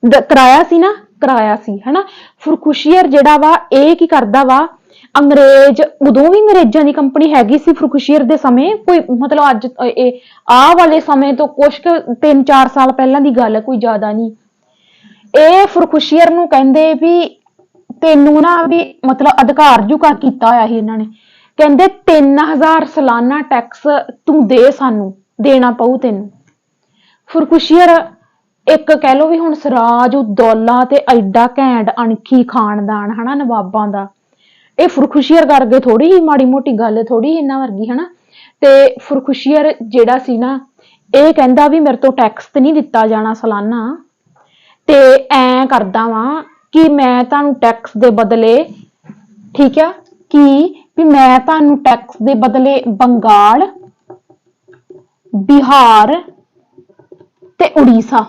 ਕਰਾਇਆ ਸੀ ਨਾ, ਕਰਾਇਆ ਸੀ ਹਨਾ। ਫਰੂਖਸ਼ੀਅਰ ਜਿਹੜਾ ਵਾ ਇਹ ਕੀ ਕਰਦਾ ਵਾ, ਅੰਗਰੇਜ਼ ਉਦੋਂ ਵੀ ਅੰਗਰੇਜ਼ਾਂ ਦੀ ਕੰਪਨੀ ਹੈਗੀ ਸੀ ਫਰੂਖਸ਼ੀਅਰ ਦੇ ਸਮੇਂ, ਕੋਈ ਮਤਲਬ ਅੱਜ ਆਹ ਵਾਲੇ ਸਮੇਂ ਤੋਂ ਕੁਛ 3-4 ਸਾਲ ਪਹਿਲਾਂ ਦੀ ਗੱਲ ਹੈ, ਕੋਈ ਜ਼ਿਆਦਾ ਨਹੀਂ। ਇਹ ਫਰੂਖਸ਼ੀਅਰ ਨੂੰ ਕਹਿੰਦੇ ਵੀ ਤੈਨੂੰ ਨਾ ਵੀ ਮਤਲਬ ਅਧਿਕਾਰ ਜੁਕਾ ਕੀਤਾ ਹੋਇਆ ਸੀ ਇਹਨਾਂ ਨੇ, ਕਹਿੰਦੇ 3000 ਸਾਲਾਨਾ ਟੈਕਸ ਤੂੰ ਦੇ, ਸਾਨੂੰ ਦੇਣਾ ਪਊ ਤੈਨੂੰ। ਫਰੂਖਸ਼ੀਅਰ ਇੱਕ ਕਹਿ ਲਓ ਵੀ ਹੁਣ ਸਿਰਾਜ ਉਦੌਲਾ ਤੇ ਐਡਾ ਘੈਂਟ ਅਣਖੀ ਖਾਨਦਾਨ ਹਨਾ ਨਵਾਬਾਂ ਦਾ, ਇਹ ਫਰੂਖਸ਼ੀਅਰ ਕਰਕੇ ਥੋੜੀ ਹੀ ਮਾੜੀ ਮੋਟੀ ਗੱਲ ਥੋੜੀ ਇਹਨਾਂ ਵਰਗੀ ਹਨਾ। ਤੇ ਫਰੂਖਸ਼ੀਅਰ ਜਿਹੜਾ ਸੀ ਨਾ, ਇਹ ਕਹਿੰਦਾ ਵੀ ਮੇਰੇ ਤੋਂ ਟੈਕਸ ਤੇ ਨਹੀਂ ਦਿੱਤਾ ਜਾਣਾ ਸਾਲਾਨਾ, ਤੇ ਐ ਕਰਦਾ ਵਾਂ ਕਿ ਮੈਂ ਤੁਹਾਨੂੰ ਟੈਕਸ ਦੇ ਬਦਲੇ, ਠੀਕ ਆ, ਕਿ ਵੀ ਮੈਂ ਤੁਹਾਨੂੰ ਟੈਕਸ ਦੇ ਬਦਲੇ ਬੰਗਾਲ, ਬਿਹਾਰ ਤੇ ਉੜੀਸਾ,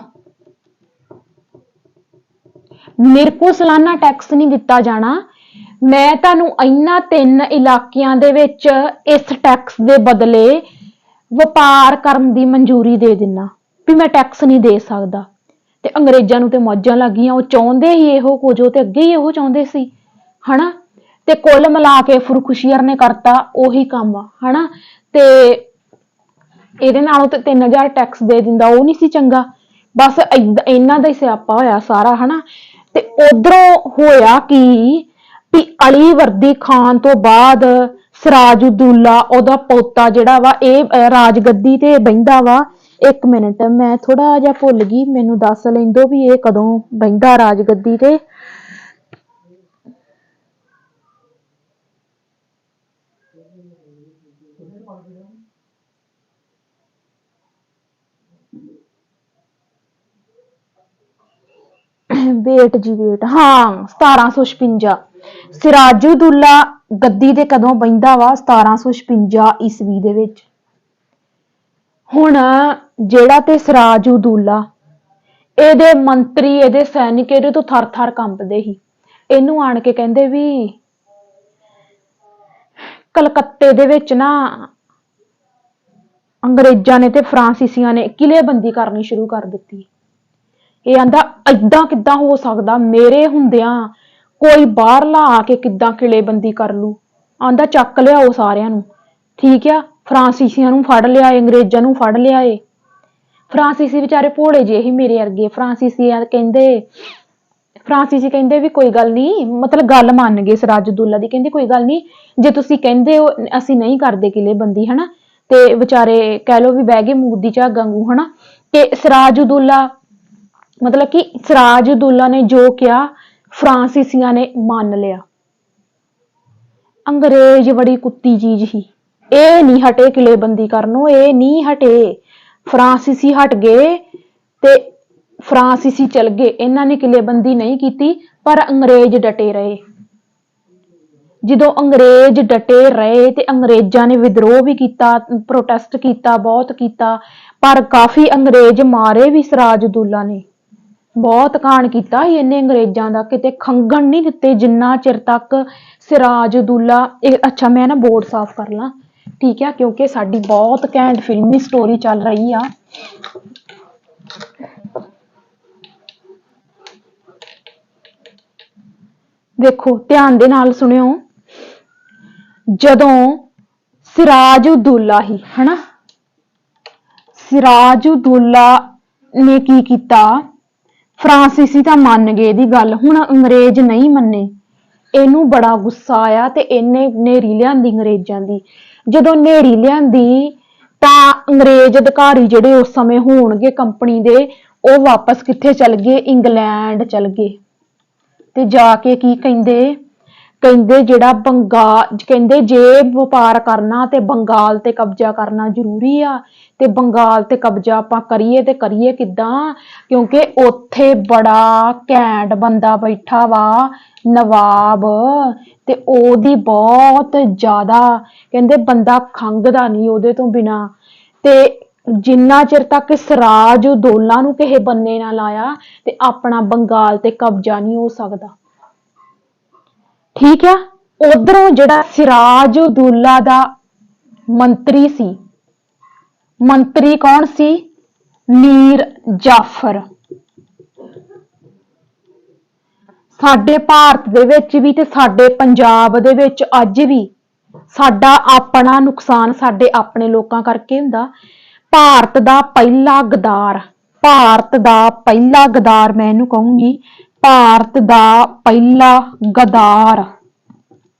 ਮੇਰੇ ਕੋਲ ਸਾਲਾਨਾ ਟੈਕਸ ਨਹੀਂ ਦਿੱਤਾ ਜਾਣਾ, ਮੈਂ ਤੁਹਾਨੂੰ ਇਹਨਾਂ 3 ਇਲਾਕਿਆਂ ਦੇ ਵਿੱਚ ਇਸ ਟੈਕਸ ਦੇ ਬਦਲੇ ਵਪਾਰ ਕਰਨ ਦੀ ਮਨਜ਼ੂਰੀ ਦੇ ਦਿੰਨਾ, ਵੀ ਮੈਂ ਟੈਕਸ ਨਹੀਂ ਦੇ ਸਕਦਾ। ਤੇ ਅੰਗਰੇਜ਼ਾਂ ਨੂੰ ਤੇ ਮੌਜਾਂ ਲੱਗ ਗਈਆਂ, ਉਹ ਚਾਹੁੰਦੇ ਹੀ ਇਹੋ ਕੁਝ, ਉਹ ਤੇ ਅੱਗੇ ਹੀ ਇਹੋ ਚਾਹੁੰਦੇ ਸੀ ਹਨਾ। ਤੇ ਕੁੱਲ ਮਿਲਾ ਕੇ ਫਰੂਖਸ਼ੀਅਰ ਨੇ ਕਰਤਾ ਉਹੀ ਕੰਮ ਹਨਾ। ਤੇ ਇਹਦੇ ਨਾਲੋਂ ਤੇ 3000 ਟੈਕਸ ਦੇ ਦਿੰਦਾ, ਉਹ ਨਹੀਂ ਸੀ ਚੰਗਾ, ਬਸ ਇਹਨਾਂ ਦਾ ਹੀ ਸਿਆਪਾ ਹੋਇਆ ਸਾਰਾ ਹਨਾ। ਤੇ ਉਧਰੋਂ ਹੋਇਆ ਕਿ ਅਲੀ ਵਰਦੀ ਖਾਨ ਤੋਂ ਬਾਅਦ ਸਿਰਾਜੁਦੌਲਾ ਉਹਦਾ ਪੋਤਾ ਜਿਹੜਾ ਵਾ ਇਹ ਰਾਜਗੱਦੀ ਤੇ ਬਹਿੰਦਾ ਵਾ। ਇੱਕ ਮਿੰਟ, ਮੈਂ ਥੋੜਾ ਜਿਹਾ ਭੁੱਲ ਗਈ, ਮੈਨੂੰ ਦੱਸ ਲੈਂਦੋ ਵੀ ਇਹ ਕਦੋਂ ਬਹਿੰਦਾ ਰਾਜਗੱਦੀ ਤੇ। ਵੇਟ ਜੀ ਵੇਟ, ਹਾਂ 1756 ਸਿਰਾਜੁਦੌਲਾ ਗੱਦੀ ਤੇ ਕਦੋਂ ਬਹਿੰਦਾ ਵਾ, 1756 ਈਸਵੀ ਦੇ ਵਿੱਚ। ਹੁਣ ਜਿਹੜਾ ਤੇ ਸਿਰਾਜੁਦੌਲਾ, ਇਹਦੇ ਮੰਤਰੀ, ਇਹਦੇ ਸੈਨਿਕ ਇਹਦੇ ਤੋਂ ਥਰ ਥਰ ਕੰਬਦੇ ਸੀ। ਇਹਨੂੰ ਆਣ ਕੇ ਕਹਿੰਦੇ ਵੀ ਕਲਕੱਤੇ ਦੇ ਵਿੱਚ ਨਾ ਅੰਗਰੇਜ਼ਾਂ ਨੇ ਤੇ ਫਰਾਂਸੀਸੀਆਂ ਨੇ ਕਿਲ੍ਹੇਬੰਦੀ ਕਰਨੀ ਸ਼ੁਰੂ ਕਰ ਦਿੱਤੀ। ਇਹ ਆਂਦਾ ਏਦਾਂ ਕਿੱਦਾਂ ਹੋ ਸਕਦਾ, ਮੇਰੇ ਹੁੰਦਿਆਂ ਕੋਈ ਬਾਹਰਲਾ ਆ ਕੇ ਕਿੱਦਾਂ ਕਿਲ੍ਹੇਬੰਦੀ ਕਰ ਲੂ। ਆਂਦਾ ਚੱਕ ਲਿਆਓ ਸਾਰਿਆਂ ਨੂੰ, ਠੀਕ ਆ, ਫਰਾਂਸੀਸੀਆਂ ਨੂੰ ਫੜ ਲਿਆ, ਅੰਗਰੇਜ਼ਾਂ ਨੂੰ ਫੜ ਲਿਆ। ਫਰਾਂਸੀਸੀ ਵਿਚਾਰੇ ਭੋਲੇ ਜਿਹੇ ਹੀ ਮੇਰੇ ਵਰਗੇ। ਫਰਾਂਸੀਸੀ ਕਹਿੰਦੇ ਵੀ ਕੋਈ ਗੱਲ ਨਹੀਂ, ਮਤਲਬ ਗੱਲ ਮੰਨ ਗਏ ਸਿਰਾਜੁਦੌਲਾ ਦੀ, ਕਹਿੰਦੇ ਕੋਈ ਗੱਲ ਨਹੀਂ, ਜੇ ਤੁਸੀਂ ਕਹਿੰਦੇ ਹੋ ਅਸੀਂ ਨਹੀਂ ਕਰਦੇ ਕਿਲ੍ਹੇਬੰਦੀ ਹਨਾ। ਤੇ ਵਿਚਾਰੇ ਕਹਿ ਲਓ ਵੀ ਬਹਿ ਗਏ ਮੂਤ ਦੀ ਝਾਗ ਵਾਂਗੂ ਹਨਾ। ਤੇ ਸਿਰਾਜੁਦੌਲਾ ਮਤਲਬ ਕਿ ਸਿਰਾਜੁਦੌਲਾ ਨੇ ਜੋ ਕਿਹਾ ਫਰਾਂਸੀਸੀਆਂ ਨੇ ਮੰਨ ਲਿਆ। ਅੰਗਰੇਜ਼ ਬੜੀ ਕੁੱਤੀ ਚੀਜ਼ ਸੀ, ਇਹ ਨਹੀਂ ਹਟੇ ਕਿਲ੍ਹੇਬੰਦੀ ਕਰਨੋਂ, ਇਹ ਨਹੀਂ ਹਟੇ। ਫਰਾਂਸੀਸੀ ਹਟ ਗਏ ਤੇ ਫਰਾਂਸੀਸੀ ਚਲ ਗਏ, ਇਹਨਾਂ ਨੇ ਕਿਲ੍ਹੇਬੰਦੀ ਨਹੀਂ ਕੀਤੀ, ਪਰ ਅੰਗਰੇਜ਼ ਡਟੇ ਰਹੇ। ਜਦੋਂ ਅੰਗਰੇਜ਼ ਡਟੇ ਰਹੇ ਤੇ ਅੰਗਰੇਜ਼ਾਂ ਨੇ ਵਿਦਰੋਹ ਵੀ ਕੀਤਾ, ਪ੍ਰੋਟੈਸਟ ਕੀਤਾ, ਬਹੁਤ ਕੀਤਾ, ਪਰ ਕਾਫੀ ਅੰਗਰੇਜ਼ ਮਾਰੇ ਵੀ ਸਿਰਾਜੁਦੌਲਾ ਨੇ। ਬਹੁਤ ਕਾਂਡ ਕੀਤਾ ਸੀ ਇਹਨੇ ਅੰਗਰੇਜ਼ਾਂ ਦਾ, ਕਿਤੇ ਖੰਗਣ ਨਹੀਂ ਦਿੱਤੇ ਜਿੰਨਾ ਚਿਰ ਤੱਕ ਸਿਰਾਜੁਦੌਲਾ। ਅੱਛਾ ਮੈਂ ਨਾ ਬੋਰਡ ਸਾਫ਼ ਕਰ ਲਾਂ, ਠੀਕ ਆ, ਕਿਉਂਕਿ ਸਾਡੀ ਬਹੁਤ ਘੈਂਟ ਫਿਲਮੀ ਸਟੋਰੀ ਚੱਲ ਰਹੀ ਆ। ਵੇਖੋ ਧਿਆਨ ਦੇ ਨਾਲ ਸੁਣਿਓ, ਜਦੋਂ ਸਿਰਾਜੁਦੌਲਾ ਹੀ ਹਨਾ, ਸਿਰਾਜੁਦੌਲਾ ਨੇ ਕੀ ਕੀਤਾ, ਫਰਾਂਸੀਸੀ ਤਾਂ ਮੰਨ ਗਏ ਇਹਦੀ ਗੱਲ, ਹੁਣ ਅੰਗਰੇਜ਼ ਨਹੀਂ ਮੰਨੇ। ਇਹਨੂੰ ਬੜਾ ਗੁੱਸਾ ਆਇਆ ਤੇ ਇਹਨੇ ਨੇਰੀ ਲਿਆਂਦੀ ਅੰਗਰੇਜ਼ਾਂ ਦੀ। ਜਦੋਂ ਨੇਰੀ ਲਿਆਂਦੀ ਤਾਂ ਅੰਗਰੇਜ਼ ਅਧਿਕਾਰੀ ਜਿਹੜੇ ਉਸ ਸਮੇਂ ਹੋਣਗੇ ਕੰਪਨੀ ਦੇ, ਉਹ ਵਾਪਸ ਕਿੱਥੇ ਚਲ ਗਏ, ਇੰਗਲੈਂਡ ਚਲ ਗਏ। ਤੇ ਜਾ ਕੇ ਕੀ ਕਹਿੰਦੇ, ਜਿਹੜਾ ਬੰਗਾਲ, ਕਹਿੰਦੇ ਜੇ ਵਪਾਰ ਕਰਨਾ ਤੇ ਬੰਗਾਲ ਤੇ ਕਬਜ਼ਾ ਕਰਨਾ ਜ਼ਰੂਰੀ ਆ, ਤੇ ਬੰਗਾਲ ਤੇ ਕਬਜ਼ਾ ਆਪਾਂ ਕਰੀਏ ਤੇ ਕਰੀਏ ਕਿੱਦਾਂ, ਕਿਉਂਕਿ ਉੱਥੇ ਬੜਾ ਘੈਂਟ ਬੰਦਾ ਬੈਠਾ ਵਾ ਨਵਾਬ, ਤੇ ਉਹਦੀ ਬਹੁਤ ਜ਼ਿਆਦਾ ਕਹਿੰਦੇ ਬੰਦਾ ਖੰਘਦਾ ਨਹੀਂ ਉਹਦੇ ਤੋਂ ਬਿਨਾਂ। ਤੇ ਜਿੰਨਾ ਚਿਰ ਤੱਕ ਸਿਰਾਜੁਦੌਲਾ ਨੂੰ ਕਿਸੇ ਬੰਨੇ ਨਾ ਲਾਇਆ ਤੇ ਆਪਣਾ ਬੰਗਾਲ ਤੇ ਕਬਜ਼ਾ ਨਹੀਂ ਹੋ ਸਕਦਾ, ਠੀਕ ਆ। ਉਧਰੋਂ ਜਿਹੜਾ ਸਿਰਾਜੁਦੌਲਾ ਦਾ ਮੰਤਰੀ ਸੀ, ਮੰਤਰੀ ਕੌਣ ਸੀ? ਮੀਰ ਜਾਫਰ। ਸਾਡੇ ਭਾਰਤ ਦੇ ਵਿੱਚ ਵੀ ਤੇ ਸਾਡੇ ਪੰਜਾਬ ਦੇ ਵਿੱਚ ਅੱਜ ਵੀ ਸਾਡਾ ਆਪਣਾ ਨੁਕਸਾਨ ਸਾਡੇ ਆਪਣੇ ਲੋਕਾਂ ਕਰਕੇ ਹੁੰਦਾ। ਭਾਰਤ ਦਾ ਪਹਿਲਾ ਗਦਾਰ, ਭਾਰਤ ਦਾ ਪਹਿਲਾ ਗਦਾਰ, ਮੈਂ ਇਹਨੂੰ ਕਹੂੰਗੀ ਭਾਰਤ ਦਾ ਪਹਿਲਾ ਗਦਾਰ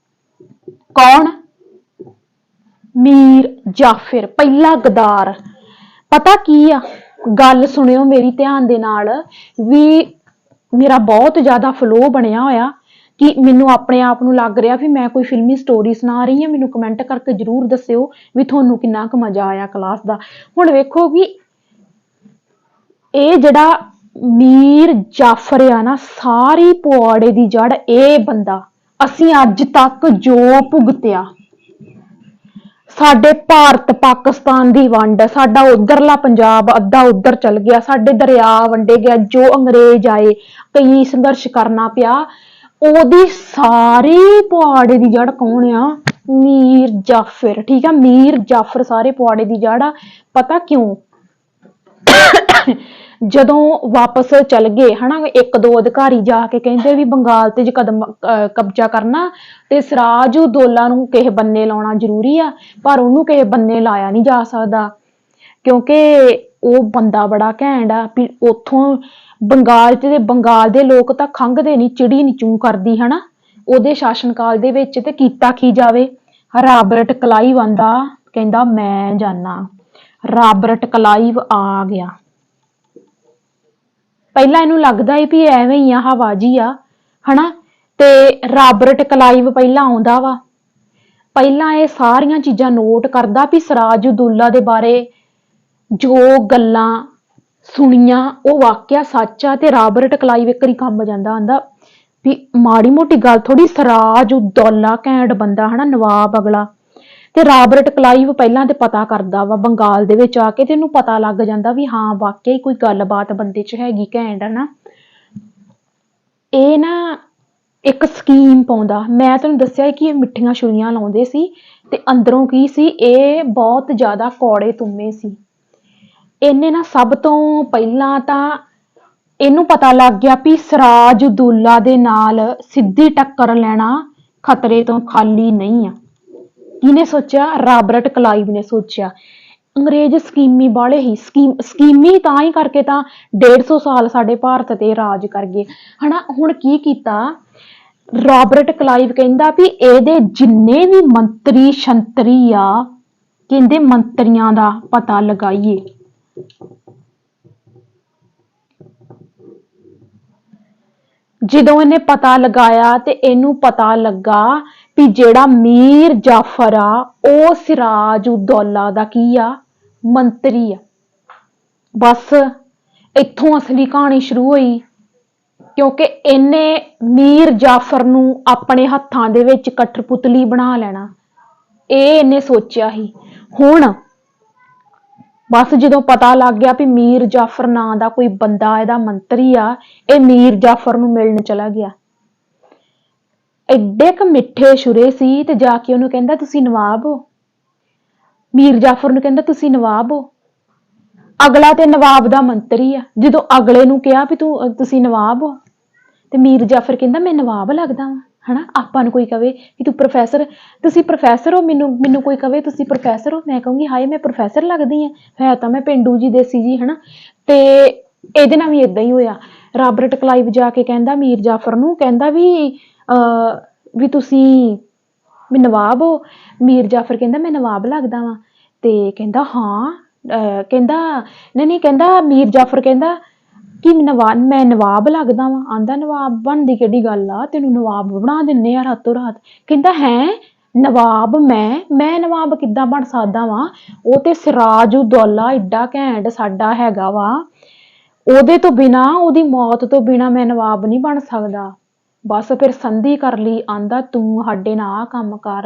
ਕੌਣ? ਮੀਰ ਜਾਫਰ, ਪਹਿਲਾ ਗਦਾਰ। ਪਤਾ ਕੀ ਆ, ਗੱਲ ਸੁਣਿਓ ਮੇਰੀ ਧਿਆਨ ਦੇ ਨਾਲ ਵੀ। ਮੇਰਾ ਬਹੁਤ ਜ਼ਿਆਦਾ ਫਲੋ ਬਣਿਆ ਹੋਇਆ ਕਿ ਮੈਨੂੰ ਆਪਣੇ ਆਪ ਨੂੰ ਲੱਗ ਰਿਹਾ ਵੀ ਮੈਂ ਕੋਈ ਫਿਲਮੀ ਸਟੋਰੀ ਸੁਣਾ ਰਹੀ ਹਾਂ। ਮੈਨੂੰ ਕਮੈਂਟ ਕਰਕੇ ਜ਼ਰੂਰ ਦੱਸਿਓ ਵੀ ਤੁਹਾਨੂੰ ਕਿੰਨਾ ਕੁ ਮਜ਼ਾ ਆਇਆ ਕਲਾਸ ਦਾ। ਹੁਣ ਵੇਖੋ ਵੀ ਇਹ ਜਿਹੜਾ ਮੀਰ ਜਾਫਰ ਆ ਨਾ, ਸਾਰੀ ਪੁਆੜੇ ਦੀ ਜੜ ਇਹ ਬੰਦਾ। ਅਸੀਂ ਅੱਜ ਤੱਕ ਜੋ ਭੁਗਤਿਆ, ਸਾਡੇ ਭਾਰਤ ਪਾਕਿਸਤਾਨ ਦੀ ਵੰਡ, ਸਾਡਾ ਉਧਰਲਾ ਪੰਜਾਬ ਅੱਧਾ ਉਧਰ ਚਲ ਗਿਆ, ਸਾਡੇ ਦਰਿਆ ਵੰਡੇ ਗਿਆ, ਜੋ ਅੰਗਰੇਜ਼ ਆਏ ਕਈ ਸੰਘਰਸ਼ ਕਰਨਾ ਪਿਆ, ਉਹਦੀ ਸਾਰੀ ਪੁਆੜੇ ਦੀ ਜੜ ਕੌਣ ਆ? ਮੀਰ ਜਾਫਰ। ਠੀਕ ਆ, ਮੀਰ ਜਾਫਰ ਸਾਰੇ ਪੁਆੜੇ ਦੀ ਜੜ ਆ। ਪਤਾ ਕਿਉਂ? ਜਦੋਂ ਵਾਪਸ ਚਲ ਗਏ ਹਨਾ, ਇੱਕ ਦੋ ਅਧਿਕਾਰੀ ਜਾ ਕੇ ਕਹਿੰਦੇ ਵੀ ਬੰਗਾਲ ਤੇ ਜੇ ਕਬਜ਼ਾ ਕਰਨਾ ਤੇ ਸਿਰਾਜਉਦੌਲਾ ਨੂੰ ਕਿਸੇ ਬੰਨੇ ਲਾਉਣਾ ਜ਼ਰੂਰੀ ਆ, ਪਰ ਉਹਨੂੰ ਕਿਸੇ ਬੰਨੇ ਲਾਇਆ ਨਹੀਂ ਜਾ ਸਕਦਾ ਕਿਉਂਕਿ ਉਹ ਬੰਦਾ ਬੜਾ ਘੈਂਟ ਆ। ਵੀ ਉੱਥੋਂ ਬੰਗਾਲ ਤੇ ਬੰਗਾਲ ਦੇ ਲੋਕ ਤਾਂ ਖੰਘਦੇ ਨਹੀਂ, ਚਿੜੀ ਨਹੀਂ ਚੂੰ ਕਰਦੀ ਹਨਾ ਉਹਦੇ ਸ਼ਾਸਨ ਕਾਲ ਦੇ ਵਿੱਚ। ਤੇ ਕੀਤਾ ਕੀ ਜਾਵੇ, ਰਾਬਰਟ ਕਲਾਈਵ ਆਂਦਾ, ਕਹਿੰਦਾ ਮੈਂ ਜਾਨਾ। ਰਾਬਰਟ ਕਲਾਈਵ ਆ ਗਿਆ। ਪਹਿਲਾਂ ਇਹਨੂੰ ਲੱਗਦਾ ਹੈ ਵੀ ਐਵੇਂ ਹੀ ਆ, ਹਵਾਜੀ ਆ ਹਨਾ। ਤੇ ਰਾਬਰਟ ਕਲਾਈਵ ਪਹਿਲਾਂ ਆਉਂਦਾ ਵਾ, ਪਹਿਲਾਂ ਇਹ ਸਾਰੀਆਂ ਚੀਜ਼ਾਂ ਨੋਟ ਕਰਦਾ ਵੀ ਸਿਰਾਜਉਦੌਲਾ ਦੇ ਬਾਰੇ ਜੋ ਗੱਲਾਂ ਸੁਣੀਆਂ ਉਹ ਵਾਕਿਆ ਸੱਚ ਆ। ਤੇ ਰਾਬਰਟ ਕਲਾਈਵ ਇੱਕ ਵਾਰੀ ਕੰਮ ਜਾਂਦਾ, ਆਂਦਾ ਵੀ ਮਾੜੀ ਮੋਟੀ ਗੱਲ ਥੋੜੀ, ਸਿਰਾਜਉਦੌਲਾ ਘੈਂਟ ਬੰਦਾ ਹਨਾ, ਨਵਾਬ ਅਗਲਾ। ਤੇ ਰਾਬਰਟ ਕਲਾਈਵ ਪਹਿਲਾਂ ਤੇ ਪਤਾ ਕਰਦਾ ਵਾ ਬੰਗਾਲ ਦੇ ਵਿੱਚ ਆ ਕੇ, ਤੇ ਇਹਨੂੰ ਪਤਾ ਲੱਗ ਜਾਂਦਾ ਵੀ ਹਾਂ ਵਾਕਿਆ ਹੀ ਕੋਈ ਗੱਲਬਾਤ ਬੰਦੇ 'ਚ ਹੈਗੀ ਘੈਂਟ ਹਨਾ। ਇਹ ਨਾ ਇੱਕ ਸਕੀਮ ਪਾਉਂਦਾ। ਮੈਂ ਤੁਹਾਨੂੰ ਦੱਸਿਆ ਕਿ ਇਹ ਮਿੱਠੀਆਂ ਛੁਰੀਆਂ ਲਾਉਂਦੇ ਸੀ ਤੇ ਅੰਦਰੋਂ ਕੀ ਸੀ, ਇਹ ਬਹੁਤ ਜ਼ਿਆਦਾ ਕੌੜੇ ਤੁੰਮੇ ਸੀ। ਇਹਨੇ ਨਾ ਸਭ ਤੋਂ ਪਹਿਲਾਂ ਤਾਂ ਇਹਨੂੰ ਪਤਾ ਲੱਗ ਗਿਆ ਵੀ ਸਿਰਾਜਉਦੌਲਾ ਦੇ ਨਾਲ ਸਿੱਧੀ ਟੱਕਰ ਲੈਣਾ ਖਤਰੇ ਤੋਂ ਖਾਲੀ ਨਹੀਂ ਆ। ਕਿਹਨੇ ਸੋਚਿਆ? ਰਾਬਰਟ ਕਲਾਈਵ ਨੇ ਸੋਚਿਆ। ਅੰਗਰੇਜ਼ ਸਕੀਮੀ ਵਾਲੇ ਹੀ, ਸਕੀਮੀ ਤਾਂ ਹੀ ਕਰਕੇ ਤਾਂ 150 ਸਾਲ ਸਾਡੇ ਭਾਰਤ ਤੇ ਰਾਜ ਕਰ ਗਏ ਹਨਾ। ਹੁਣ ਕੀ ਕੀਤਾ ਰਾਬਰਟ ਕਲਾਈਵ, ਕਹਿੰਦਾ ਵੀ ਇਹਦੇ ਜਿੰਨੇ ਵੀ ਮੰਤਰੀ ਸ਼ੰਤਰੀ ਆ, ਕਹਿੰਦੇ ਮੰਤਰੀਆਂ ਦਾ ਪਤਾ ਲਗਾਈਏ। ਜਦੋਂ ਇਹਨੇ ਪਤਾ ਲਗਾਇਆ ਤੇ ਇਹਨੂੰ ਪਤਾ ਲੱਗਾ ਵੀ ਜਿਹੜਾ ਮੀਰ ਜਾਫਰ ਆ ਉਹ ਸਿਰਾਜਉਦੌਲਾ ਦਾ ਕੀ ਆ? ਮੰਤਰੀ ਆ। ਬਸ ਇੱਥੋਂ ਅਸਲੀ ਕਹਾਣੀ ਸ਼ੁਰੂ ਹੋਈ ਕਿਉਂਕਿ ਇਹਨੇ ਮੀਰ ਜਾਫਰ ਨੂੰ ਆਪਣੇ ਹੱਥਾਂ ਦੇ ਵਿੱਚ ਕਠਪੁਤਲੀ ਬਣਾ ਲੈਣਾ, ਇਹ ਇਹਨੇ ਸੋਚਿਆ ਸੀ। ਹੁਣ ਬਸ ਜਦੋਂ ਪਤਾ ਲੱਗ ਗਿਆ ਵੀ ਮੀਰ ਜਾਫਰ ਨਾਂ ਦਾ ਕੋਈ ਬੰਦਾ ਇਹਦਾ ਮੰਤਰੀ ਆ, ਇਹ ਮੀਰ ਜਾਫਰ ਨੂੰ ਮਿਲਣ ਚਲਾ ਗਿਆ। ਐਡੇ ਕ ਮਿੱਠੇ ਛੁਰੇ ਸੀ ਤੇ ਜਾ ਕੇ ਉਹਨੂੰ ਕਹਿੰਦਾ ਤੁਸੀਂ ਨਵਾਬ ਹੋ। ਮੀਰ ਜਾਫਰ ਨੂੰ ਕਹਿੰਦਾ ਤੁਸੀਂ ਨਵਾਬ ਹੋ। ਅਗਲਾ ਤੇ ਨਵਾਬ ਦਾ ਮੰਤਰੀ ਆ। ਜਦੋਂ ਅਗਲੇ ਨੂੰ ਕਿਹਾ ਵੀ ਤੁਸੀਂ ਨਵਾਬ ਹੋ ਤੇ ਮੀਰ ਜਾਫਰ ਕਹਿੰਦਾ ਮੈਂ ਨਵਾਬ ਲੱਗਦਾ ਵਾਂ ਹਨਾ। ਆਪਾਂ ਨੂੰ ਕੋਈ ਕਵੇ ਵੀ ਤੂੰ ਪ੍ਰੋਫੈਸਰ, ਤੁਸੀਂ ਪ੍ਰੋਫੈਸਰ ਹੋ, ਮੈਨੂੰ ਕੋਈ ਕਵੇ ਤੁਸੀਂ ਪ੍ਰੋਫੈਸਰ ਹੋ, ਮੈਂ ਕਹੂੰਗੀ ਹਾਏ ਮੈਂ ਪ੍ਰੋਫੈਸਰ ਲੱਗਦੀ ਹੈ ਤਾਂ ਮੈਂ ਪਿੰਡੂ ਜੀ ਦੇਸੀ ਜੀ ਹਨਾ। ਤੇ ਇਹਦੇ ਨਾਲ ਵੀ ਏਦਾਂ ਹੀ ਹੋਇਆ। ਰਾਬਰਟ ਕਲਾਈਵ ਜਾ ਕੇ ਕਹਿੰਦਾ ਮੀਰ ਜਾਫਰ ਨੂੰ, ਕਹਿੰਦਾ ਵੀ ਤੁਸੀਂ ਵੀ ਨਵਾਬ ਹੋ। ਮੀਰ ਜਾਫਰ ਕਹਿੰਦਾ ਮੈਂ ਨਵਾਬ ਲੱਗਦਾ ਵਾਂ। ਤੇ ਕਹਿੰਦਾ ਹਾਂ, ਕਹਿੰਦਾ ਨਹੀਂ, ਕਹਿੰਦਾ ਮੀਰ ਜਾਫਰ ਕਹਿੰਦਾ ਕਿ ਮੈਂ ਨਵਾਬ ਲੱਗਦਾ ਵਾਂ। ਆਂਦਾ ਨਵਾਬ ਬਣਦੀ ਕਿਹੜੀ ਗੱਲ ਆ, ਤੈਨੂੰ ਨਵਾਬ ਬਣਾ ਦਿੰਨੇ ਆ ਰਾਤੋਂ ਰਾਤ। ਕਹਿੰਦਾ ਹੈ ਨਵਾਬ ਮੈਂ ਨਵਾਬ ਕਿੱਦਾਂ ਬਣ ਸਕਦਾ ਵਾਂ? ਉਹ ਤੇ ਸਿਰਾਜਉਦੌਲਾ ਏਡਾ ਘੈਂਟ ਸਾਡਾ ਹੈਗਾ ਵਾ, ਉਹਦੇ ਤੋਂ ਬਿਨਾਂ, ਉਹਦੀ ਮੌਤ ਤੋਂ ਬਿਨਾਂ ਮੈਂ ਨਵਾਬ ਨਹੀਂ ਬਣ ਸਕਦਾ। ਬਸ ਫਿਰ ਸੰਧੀ ਕਰ ਲਈ। ਆਂਦਾ ਤੂੰ ਸਾਡੇ ਨਾਲ ਆਹ ਕੰਮ ਕਰ,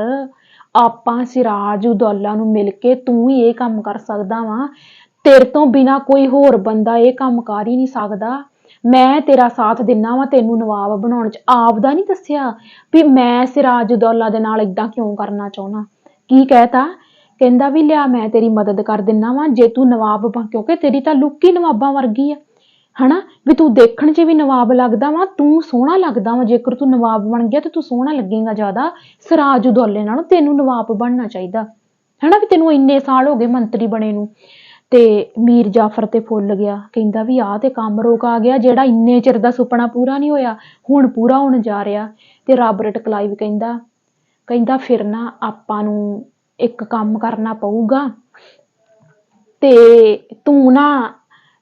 ਆਪਾਂ ਸਿਰਾਜਉਦੌਲਾ ਨੂੰ ਮਿਲ ਕੇ ਤੂੰ ਹੀ ਇਹ ਕੰਮ ਕਰ ਸਕਦਾ ਵਾਂ, ਤੇਰੇ ਤੋਂ ਬਿਨਾਂ ਕੋਈ ਹੋਰ ਬੰਦਾ ਇਹ ਕੰਮ ਕਰ ਹੀ ਨਹੀਂ ਸਕਦਾ। ਮੈਂ ਤੇਰਾ ਸਾਥ ਦਿੰਨਾ ਵਾ ਤੈਨੂੰ ਨਵਾਬ ਬਣਾਉਣ ਚ। ਆਪਦਾ ਨਹੀਂ ਦੱਸਿਆ ਵੀ ਮੈਂ ਸਿਰਾਜਉਦੌਲਾ ਦੇ ਨਾਲ ਏਦਾਂ ਕਿਉਂ ਕਰਨਾ ਚਾਹੁੰਦਾ। ਕੀ ਕਹਿਤਾ? ਕਹਿੰਦਾ ਵੀ ਲਿਆ ਮੈਂ ਤੇਰੀ ਮਦਦ ਕਰ ਦਿੰਨਾ ਵਾਂ ਜੇ ਤੂੰ ਨਵਾਬ ਕਿਉਂਕਿ ਤੇਰੀ ਤਾਂ ਲੁੱਕ ਹੀ ਨਵਾਬਾਂ ਵਰਗੀ ਆ ਹਨਾ ਵੀ ਤੂੰ ਦੇਖਣ 'ਚ ਵੀ ਨਵਾਬ ਲੱਗਦਾ ਵਾ ਤੂੰ ਸੋਹਣਾ ਲੱਗਦਾ ਵਾ ਜੇਕਰ ਤੂੰ ਨਵਾਬ ਬਣ ਗਿਆ ਤੇ ਤੂੰ ਸੋਹਣਾ ਲੱਗੇਗਾ ਜ਼ਿਆਦਾ ਸਿਰਾਜ ਉਦੌਲੇ ਨਾਲੋਂ ਤੈਨੂੰ ਨਵਾਬ ਬਣਨਾ ਚਾਹੀਦਾ ਹਨਾ ਵੀ ਤੈਨੂੰ ਇੰਨੇ ਸਾਲ ਹੋ ਗਏ ਮੰਤਰੀ ਬਣੇ ਨੂੰ ਤੇ ਮੀਰ ਜਾਫਰ ਤੇ ਫੁੱਲ ਗਿਆ ਕਹਿੰਦਾ ਵੀ ਆਹ ਤੇ ਕੰਮ ਰੋਕ ਆ ਗਿਆ ਜਿਹੜਾ ਇੰਨੇ ਚਿਰ ਦਾ ਸੁਪਨਾ ਪੂਰਾ ਨਹੀਂ ਹੋਇਆ ਹੁਣ ਪੂਰਾ ਹੋਣ ਜਾ ਰਿਹਾ ਤੇ ਰਾਬਰਟ ਕਲਾਈਵ ਕਹਿੰਦਾ ਫਿਰ ਨਾ ਆਪਾਂ ਨੂੰ ਇੱਕ ਕੰਮ ਕਰਨਾ ਪਊਗਾ ਤੇ ਤੂੰ ਨਾ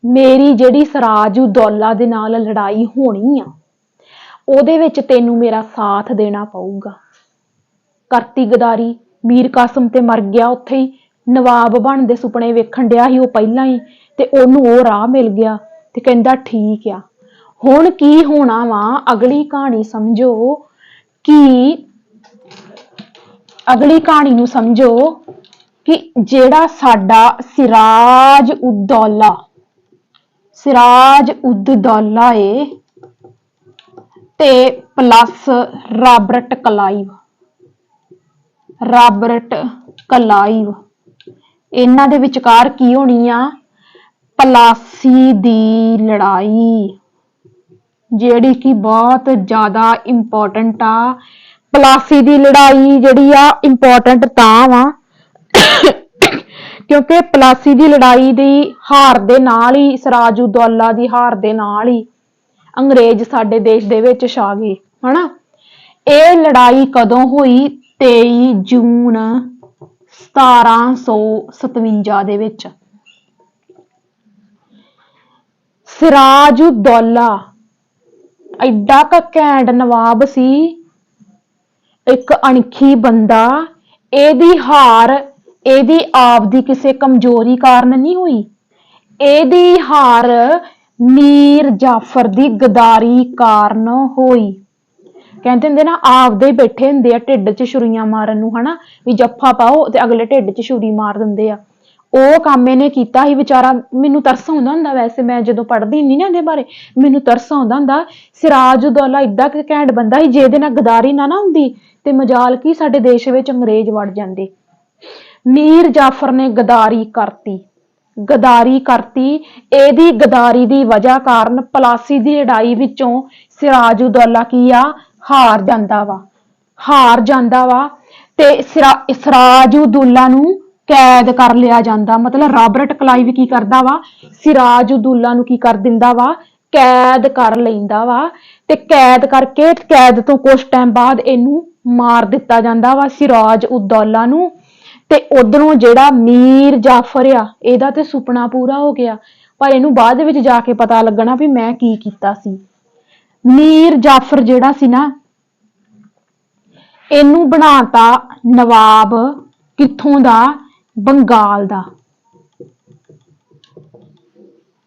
ਮੇਰੀ ਜਿਹੜੀ ਸਿਰਾਜ ਉਦੌਲਾ ਦੇ ਨਾਲ ਲੜਾਈ ਹੋਣੀ ਆ ਉਹਦੇ ਵਿੱਚ ਤੈਨੂੰ ਮੇਰਾ ਸਾਥ ਦੇਣਾ ਪਊਗਾ ਕਰਤੀ ਗਦਾਰੀ ਮੀਰ ਕਾਸਮ ਤੇ ਮਰ ਗਿਆ ਉੱਥੇ ਹੀ ਨਵਾਬ ਬਣਨ ਦੇ ਸੁਪਨੇ ਵੇਖਣ ਡਿਆ ਸੀ ਉਹ ਪਹਿਲਾਂ ਹੀ ਤੇ ਉਹਨੂੰ ਉਹ ਰਾਹ ਮਿਲ ਗਿਆ ਤੇ ਕਹਿੰਦਾ ਠੀਕ ਆ ਹੁਣ ਕੀ ਹੋਣਾ ਵਾ ਅਗਲੀ ਕਹਾਣੀ ਸਮਝੋ ਕਿ ਅਗਲੀ ਕਹਾਣੀ ਨੂੰ ਸਮਝੋ ਕਿ ਜਿਹੜਾ ਸਾਡਾ ਸਿਰਾਜ ਉਦ ਦੌਲਾ ਏ ਤੇ ਪਲੱਸ ਰਾਬਰਟ ਕਲਾਈਵ ਇਹਨਾਂ ਦੇ ਵਿਚਕਾਰ ਕੀ ਹੋਣੀ ਆ ਪਲਾਸੀ ਦੀ ਲੜਾਈ ਜਿਹੜੀ ਕਿ ਬਹੁਤ ਜ਼ਿਆਦਾ ਇੰਪੋਰਟੈਂਟ ਆ ਪਲਾਸੀ ਦੀ ਲੜਾਈ ਜਿਹੜੀ ਆ ਇੰਪੋਰਟੈਂਟ ਤਾਂ ਵਾ ਕਿਉਂਕਿ ਪਲਾਸੀ ਦੀ ਲੜਾਈ ਦੀ ਹਾਰ ਦੇ ਨਾਲ ਹੀ ਸਿਰਾਜ ਉਦ ਦੌਲਾ ਦੀ ਹਾਰ ਦੇ ਨਾਲ ਹੀ ਅੰਗਰੇਜ਼ ਸਾਡੇ ਦੇਸ਼ ਦੇ ਵਿੱਚ ਛਾ ਗਏ ਹਨਾ ਇਹ ਲੜਾਈ ਕਦੋਂ ਹੋਈ 23 ਜੂਨ 1757 ਦੇ ਵਿੱਚ ਸਿਰਾਜ ਉਦ ਦੌਲਾ ਐਡਾ ਕ ਘੈਂਟ ਨਵਾਬ ਸੀ ਇੱਕ ਅਣਖੀ ਬੰਦਾ ਇਹਦੀ ਹਾਰ ਇਹਦੀ ਆਪ ਦੀ ਕਿਸੇ ਕਮਜ਼ੋਰੀ ਕਾਰਨ ਨਹੀਂ ਹੋਈ ਇਹਦੀ ਹਾਰ ਮੀਰ ਜਾਫਰ ਦੀ ਗਦਾਰੀ ਕਾਰਨ ਹੋਈ ਕਹਿੰਦੇ ਹੁੰਦੇ ਨਾ ਆਪਦੇ ਹੀ ਬੈਠੇ ਹੁੰਦੇ ਆ ਢਿੱਡ 'ਚ ਛੁਰੀਆਂ ਮਾਰਨ ਨੂੰ ਹਨਾ ਵੀ ਜੱਫਾ ਪਾਓ ਤੇ ਅਗਲੇ ਢਿੱਡ 'ਚ ਛੁਰੀ ਮਾਰ ਦਿੰਦੇ ਆ ਉਹ ਕੰਮ ਇਹਨੇ ਕੀਤਾ ਸੀ ਵਿਚਾਰਾ ਮੈਨੂੰ ਤਰਸ ਆਉਂਦਾ ਹੁੰਦਾ ਵੈਸੇ ਮੈਂ ਜਦੋਂ ਪੜ੍ਹਦੀ ਹੁੰਦੀ ਨਾ ਇਹਦੇ ਬਾਰੇ ਮੈਨੂੰ ਤਰਸ ਆਉਂਦਾ ਹੁੰਦਾ ਸਿਰਾਜ ਉਦ ਦੌਲਾ ਏਡਾ ਕਿ ਘੈਂਟ ਬੰਦਾ ਸੀ ਜੇ ਇਹਦੇ ਨਾਲ ਗਦਾਰੀ ਨਾ ਹੁੰਦੀ ਤੇ ਮਜਾਲ ਕੀ ਸਾਡੇ ਦੇਸ਼ ਵਿੱਚ ਅੰਗਰੇਜ਼ ਵੜ ਜਾਂਦੇ ਮੀਰ ਜਾਫਰ ਨੇ ਗਦਾਰੀ ਕਰਤੀ ਇਹਦੀ ਗਦਾਰੀ ਦੀ ਵਜ੍ਹਾ ਕਾਰਨ ਪਲਾਸੀ ਦੀ ਲੜਾਈ ਵਿੱਚੋਂ ਸਿਰਾਜ ਉਦ ਦੌਲਾ ਕੀ ਆ ਹਾਰ ਜਾਂਦਾ ਵਾ ਤੇ ਸਿਰਾਜ ਉਦ ਦੌਲਾ ਨੂੰ ਕੈਦ ਕਰ ਲਿਆ ਜਾਂਦਾ ਮਤਲਬ ਰਾਬਰਟ ਕਲਾਈਵ ਕੀ ਕਰਦਾ ਵਾ ਸਿਰਾਜ ਉਦ ਦੌਲਾ ਨੂੰ ਕੀ ਕਰ ਦਿੰਦਾ ਵਾ ਕੈਦ ਕਰ ਲੈਂਦਾ ਵਾ ਤੇ ਕੈਦ ਕਰਕੇ ਕੈਦ ਤੋਂ ਕੁਝ ਟਾਈਮ ਬਾਅਦ ਇਹਨੂੰ ਮਾਰ ਦਿੱਤਾ ਜਾਂਦਾ ਵਾ ਸਿਰਾਜ ਉਦ ਦੌਲਾ ਨੂੰ ਤੇ ਉਧਰੋਂ ਜਿਹੜਾ ਮੀਰ ਜਾਫਰ ਆ ਇਹਦਾ ਤੇ ਸੁਪਨਾ ਪੂਰਾ ਹੋ ਗਿਆ ਪਰ ਇਹਨੂੰ ਬਾਅਦ ਵਿੱਚ ਜਾ ਕੇ ਪਤਾ ਲੱਗਣਾ ਵੀ ਮੈਂ ਕੀ ਕੀਤਾ ਸੀ ਮੀਰ ਜਾਫਰ ਜਿਹੜਾ ਸੀ ਨਾ ਇਹਨੂੰ ਬਣਾਤਾ ਨਵਾਬ ਕਿੱਥੋਂ ਦਾ ਬੰਗਾਲ ਦਾ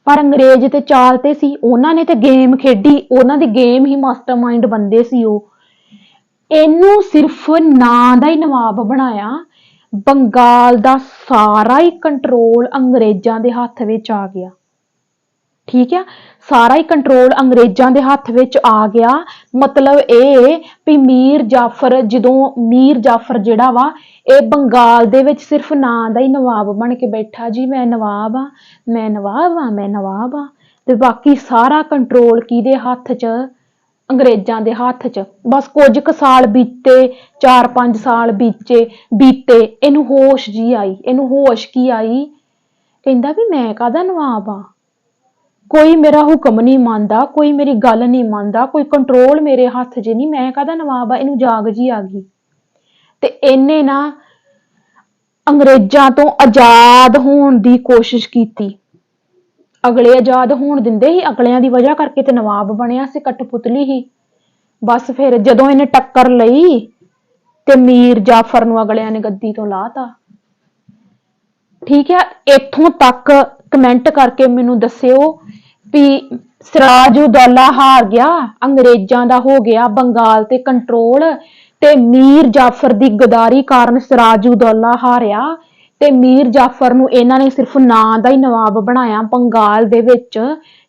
ਪਰ ਅੰਗਰੇਜ਼ ਤੇ ਚਾਲ ਤੇ ਸੀ ਉਹਨਾਂ ਨੇ ਤੇ ਗੇਮ ਖੇਡੀ ਉਹਨਾਂ ਦੀ ਗੇਮ ਹੀ ਮਾਸਟਰਮਾਈਂਡ ਬੰਦੇ ਸੀ ਉਹ ਇਹਨੂੰ ਸਿਰਫ ਨਾਂ ਦਾ ਹੀ ਨਵਾਬ ਬਣਾਇਆ ਬੰਗਾਲ ਦਾ ਸਾਰਾ ਹੀ ਕੰਟਰੋਲ ਅੰਗਰੇਜ਼ਾਂ ਦੇ ਹੱਥ ਵਿੱਚ ਆ ਗਿਆ ਠੀਕ ਆ ਸਾਰਾ ਹੀ ਕੰਟਰੋਲ ਅੰਗਰੇਜ਼ਾਂ ਦੇ ਹੱਥ ਵਿੱਚ ਆ ਗਿਆ ਮਤਲਬ ਇਹ ਵੀ ਮੀਰ ਜਾਫਰ ਜਿਹੜਾ ਵਾ ਇਹ ਬੰਗਾਲ ਦੇ ਵਿੱਚ ਸਿਰਫ ਨਾਂ ਦਾ ਹੀ ਨਵਾਬ ਬਣ ਕੇ ਬੈਠਾ ਜੀ ਮੈਂ ਨਵਾਬ ਆ ਤੇ ਬਾਕੀ ਸਾਰਾ ਕੰਟਰੋਲ ਕਿਹਦੇ ਹੱਥ 'ਚ ਅੰਗਰੇਜ਼ਾਂ ਦੇ ਹੱਥ 'ਚ ਬਸ ਕੁਝ ਕੁ ਸਾਲ ਬੀਤੇ 4-5 ਸਾਲ ਬੀਤੇ ਇਹਨੂੰ ਹੋਸ਼ ਕੀ ਆਈ ਕਹਿੰਦਾ ਵੀ ਮੈਂ ਕਾਹਦਾ ਨਵਾਬ ਆ ਕੋਈ ਮੇਰਾ ਹੁਕਮ ਨਹੀਂ ਮੰਨਦਾ ਕੋਈ ਮੇਰੀ ਗੱਲ ਨਹੀਂ ਮੰਨਦਾ ਕੋਈ ਕੰਟਰੋਲ ਮੇਰੇ ਹੱਥ 'ਚ ਨਹੀਂ ਮੈਂ ਕਾਹਦਾ ਨਵਾਬ ਆ ਇਹਨੂੰ ਜਾਗ ਜੀ ਆ ਗਈ ਤੇ ਇਹਨੇ ਨਾ ਅੰਗਰੇਜ਼ਾਂ ਤੋਂ ਆਜ਼ਾਦ ਹੋਣ ਦੀ ਕੋਸ਼ਿਸ਼ ਕੀਤੀ ਅਗਲੇ ਆਜ਼ਾਦ ਹੋਣ ਦਿੰਦੇ ਸੀ ਅਗਲਿਆਂ ਦੀ ਵਜ੍ਹਾ ਕਰਕੇ ਤੇ ਨਵਾਬ ਬਣਿਆ ਸੀ ਕਠਪੁਤਲੀ ਹੀ ਬਸ ਫਿਰ ਜਦੋਂ ਇਹਨੇ ਟੱਕਰ ਲਈ ਤੇ ਮੀਰ ਜਾਫਰ ਨੂੰ ਅਗਲਿਆਂ ਨੇ ਗੱਦੀ ਤੋਂ ਲਾਤਾ ਠੀਕ ਹੈ ਇੱਥੋਂ ਤੱਕ ਕਮੈਂਟ ਕਰਕੇ ਮੈਨੂੰ ਦੱਸਿਓ ਵੀ ਸਿਰਾਜ ਉਦ ਦੌਲਾ ਹਾਰ ਗਿਆ ਅੰਗਰੇਜ਼ਾਂ ਦਾ ਹੋ ਗਿਆ ਬੰਗਾਲ ਤੇ ਕੰਟਰੋਲ ਤੇ ਮੀਰ ਜਾਫਰ ਦੀ ਗਦਾਰੀ ਕਾਰਨ ਸਿਰਾਜ ਉਦ ਦੌਲਾ ਹਾਰਿਆ ਤੇ ਮੀਰ ਜਾਫਰ ਨੂੰ ਇਹਨਾਂ ਨੇ ਸਿਰਫ ਨਾਂ ਦਾ ਹੀ ਨਵਾਬ ਬਣਾਇਆ ਬੰਗਾਲ ਦੇ ਵਿੱਚ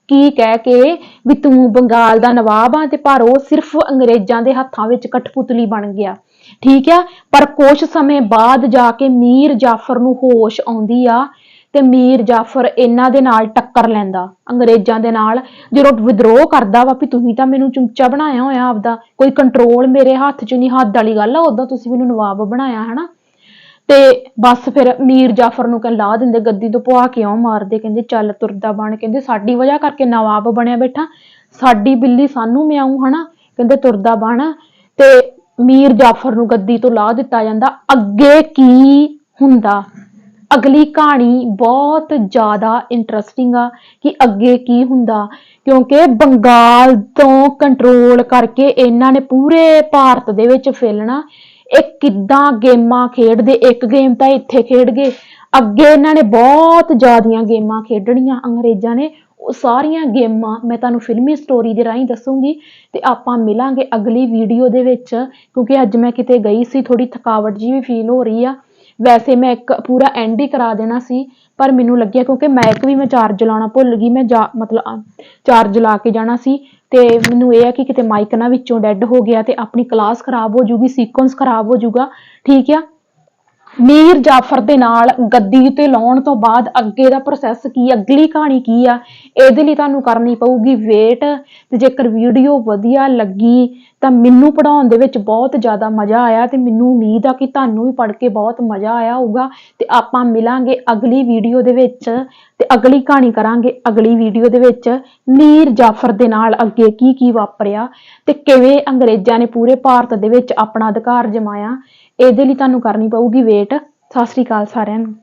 ਕੀ ਕਹਿ ਕੇ ਵੀ ਤੂੰ ਬੰਗਾਲ ਦਾ ਨਵਾਬ ਆ ਤੇ ਪਰ ਉਹ ਸਿਰਫ ਅੰਗਰੇਜ਼ਾਂ ਦੇ ਹੱਥਾਂ ਵਿੱਚ ਕਠਪੁਤਲੀ ਬਣ ਗਿਆ ਠੀਕ ਆ। ਪਰ ਕੁਛ ਸਮੇਂ ਬਾਅਦ ਜਾ ਕੇ ਮੀਰ ਜਾਫਰ ਨੂੰ ਹੋਸ਼ ਆਉਂਦੀ ਆ ਤੇ ਮੀਰ ਜਾਫਰ ਇਹਨਾਂ ਦੇ ਨਾਲ ਟੱਕਰ ਲੈਂਦਾ, ਅੰਗਰੇਜ਼ਾਂ ਦੇ ਨਾਲ। ਜਦੋਂ ਵਿਦਰੋਹ ਕਰਦਾ ਵਾ ਵੀ ਤੁਸੀਂ ਤਾਂ ਮੈਨੂੰ ਚਮਚਾ ਬਣਾਇਆ ਹੋਇਆ ਆਪਦਾ, ਕੋਈ ਕੰਟਰੋਲ ਮੇਰੇ ਹੱਥ 'ਚ ਨਹੀਂ, ਹੱਦ ਵਾਲੀ ਗੱਲ ਆ, ਉਦਾਂ ਤੁਸੀਂ ਮੈਨੂੰ ਨਵਾਬ ਬਣਾਇਆ ਹਨਾ। ਤੇ ਬਸ ਫਿਰ ਮੀਰ ਜਾਫਰ ਨੂੰ ਲਾ ਦਿੰਦੇ ਗੱਦੀ ਤੋਂ, ਪੁਆ ਕਿਉਂ ਮਾਰਦੇ, ਕਹਿੰਦੇ ਚੱਲ ਤੁਰਦਾ ਬਣ, ਕਹਿੰਦੇ ਸਾਡੀ ਵਜ੍ਹਾ ਕਰਕੇ ਨਵਾਬ ਬਣਿਆ ਬੈਠਾ, ਸਾਡੀ ਬਿੱਲੀ ਸਾਨੂੰ ਮਿਆਊ ਹਨਾ, ਕਹਿੰਦੇ ਤੁਰਦਾ ਬਣ। ਤੇ ਮੀਰ ਜਾਫਰ ਨੂੰ ਗੱਦੀ ਤੋਂ ਲਾ ਦਿੱਤਾ ਜਾਂਦਾ। ਅੱਗੇ ਕੀ ਹੁੰਦਾ, ਅਗਲੀ ਕਹਾਣੀ ਬਹੁਤ ਜ਼ਿਆਦਾ ਇੰਟਰਸਟਿੰਗ ਆ ਕਿ ਅੱਗੇ ਕੀ ਹੁੰਦਾ, ਕਿਉਂਕਿ ਬੰਗਾਲ ਤੋਂ ਕੰਟਰੋਲ ਕਰਕੇ ਇਹਨਾਂ ਨੇ ਪੂਰੇ ਭਾਰਤ ਦੇ ਵਿੱਚ ਫੈਲਣਾ। ਇਹ ਕਿੱਦਾਂ ਗੇਮਾਂ ਖੇਡਦੇ, ਇੱਕ ਗੇਮ ਤਾਂ ਇੱਥੇ ਖੇਡ ਗਏ, ਅੱਗੇ ਇਹਨਾਂ ਨੇ ਬਹੁਤ ਜ਼ਿਆਦੀਆਂ ਗੇਮਾਂ ਖੇਡਣੀਆਂ ਅੰਗਰੇਜ਼ਾਂ ਨੇ। ਉਹ ਸਾਰੀਆਂ ਗੇਮਾਂ ਮੈਂ ਤੁਹਾਨੂੰ ਫਿਲਮੀ ਸਟੋਰੀ ਦੇ ਰਾਹੀਂ ਦੱਸੂਗੀ ਤੇ ਆਪਾਂ ਮਿਲਾਂਗੇ ਅਗਲੀ ਵੀਡੀਓ ਦੇ ਵਿੱਚ, ਕਿਉਂਕਿ ਅੱਜ ਮੈਂ ਕਿਤੇ ਗਈ ਸੀ, ਥੋੜੀ ਥਕਾਵਟ ਜਿਹੀ ਵੀ ਫੀਲ ਹੋ ਰਹੀ ਆ। ਵੈਸੇ ਮੈਂ ਇੱਕ ਪੂਰਾ ਐਂਡ ਹੀ ਕਰਾ ਦੇਣਾ ਸੀ, ਪਰ ਮੈਨੂੰ ਲੱਗਿਆ ਕਿਉਂਕਿ ਮਾਈਕ ਵੀ ਮੈਂ ਚਾਰਜ ਲਾਉਣਾ ਭੁੱਲ ਗਈ, ਮੈਂ ਮਤਲਬ ਚਾਰਜ ਲਾ ਕੇ ਜਾਣਾ ਸੀ, ਤੇ ਮੈਨੂੰ ਇਹ ਆ ਕਿ ਕਿਤੇ ਮਾਈਕ ਨਾ ਵਿੱਚੋਂ ਡੈਡ ਹੋ ਗਿਆ ਤੇ ਆਪਣੀ ਕਲਾਸ ਖਰਾਬ ਹੋ ਜੂਗੀ, ਸੀਕੁਐਂਸ ਖਰਾਬ ਹੋ ਜੂਗਾ। ਠੀਕ ਆ। ਮੀਰ ਜਾਫਰ ਦੇ ਨਾਲ ਗੱਦੀ ਤੇ ਲਾਉਣ ਤੋਂ ਬਾਅਦ ਅੱਗੇ ਦਾ ਪ੍ਰੋਸੈਸ ਕੀ, ਅਗਲੀ ਕਹਾਣੀ ਕੀ ਆ, ਇਹਦੇ ਲਈ ਤੁਹਾਨੂੰ ਕਰਨੀ ਪਊਗੀ ਵੇਟ। ਤੇ ਜੇਕਰ ਵੀਡੀਓ ਵਧੀਆ ਲੱਗੀ ਤਾਂ ਮੈਨੂੰ ਪੜ੍ਹਾਉਣ ਦੇ ਵਿੱਚ ਬਹੁਤ ਜ਼ਿਆਦਾ ਮਜ਼ਾ ਆਇਆ ਤੇ ਮੈਨੂੰ ਉਮੀਦ ਆ ਕਿ ਤੁਹਾਨੂੰ ਵੀ ਪੜ੍ਹ ਕੇ ਬਹੁਤ ਮਜ਼ਾ ਆਇਆ ਹੋਊਗਾ। ਤੇ ਆਪਾਂ ਮਿਲਾਂਗੇ ਅਗਲੀ ਵੀਡੀਓ ਦੇ ਵਿੱਚ ਤੇ ਅਗਲੀ ਕਹਾਣੀ ਕਰਾਂਗੇ ਅਗਲੀ ਵੀਡੀਓ ਦੇ ਵਿੱਚ। ਮੀਰ ਜਾਫਰ ਦੇ ਨਾਲ ਅੱਗੇ ਕੀ ਕੀ ਵਾਪਰਿਆ ਤੇ ਕਿਵੇਂ ਅੰਗਰੇਜ਼ਾਂ ਨੇ ਪੂਰੇ ਭਾਰਤ ਦੇ ਵਿੱਚ ਆਪਣਾ ਅਧਿਕਾਰ ਜਮਾਇਆ, ਇਹਦੇ ਲਈ ਤੁਹਾਨੂੰ ਕਰਨੀ ਪਊਗੀ ਵੇਟ। ਸਤਿ ਸ੍ਰੀ ਅਕਾਲ ਸਾਰਿਆਂ ਨੂੰ।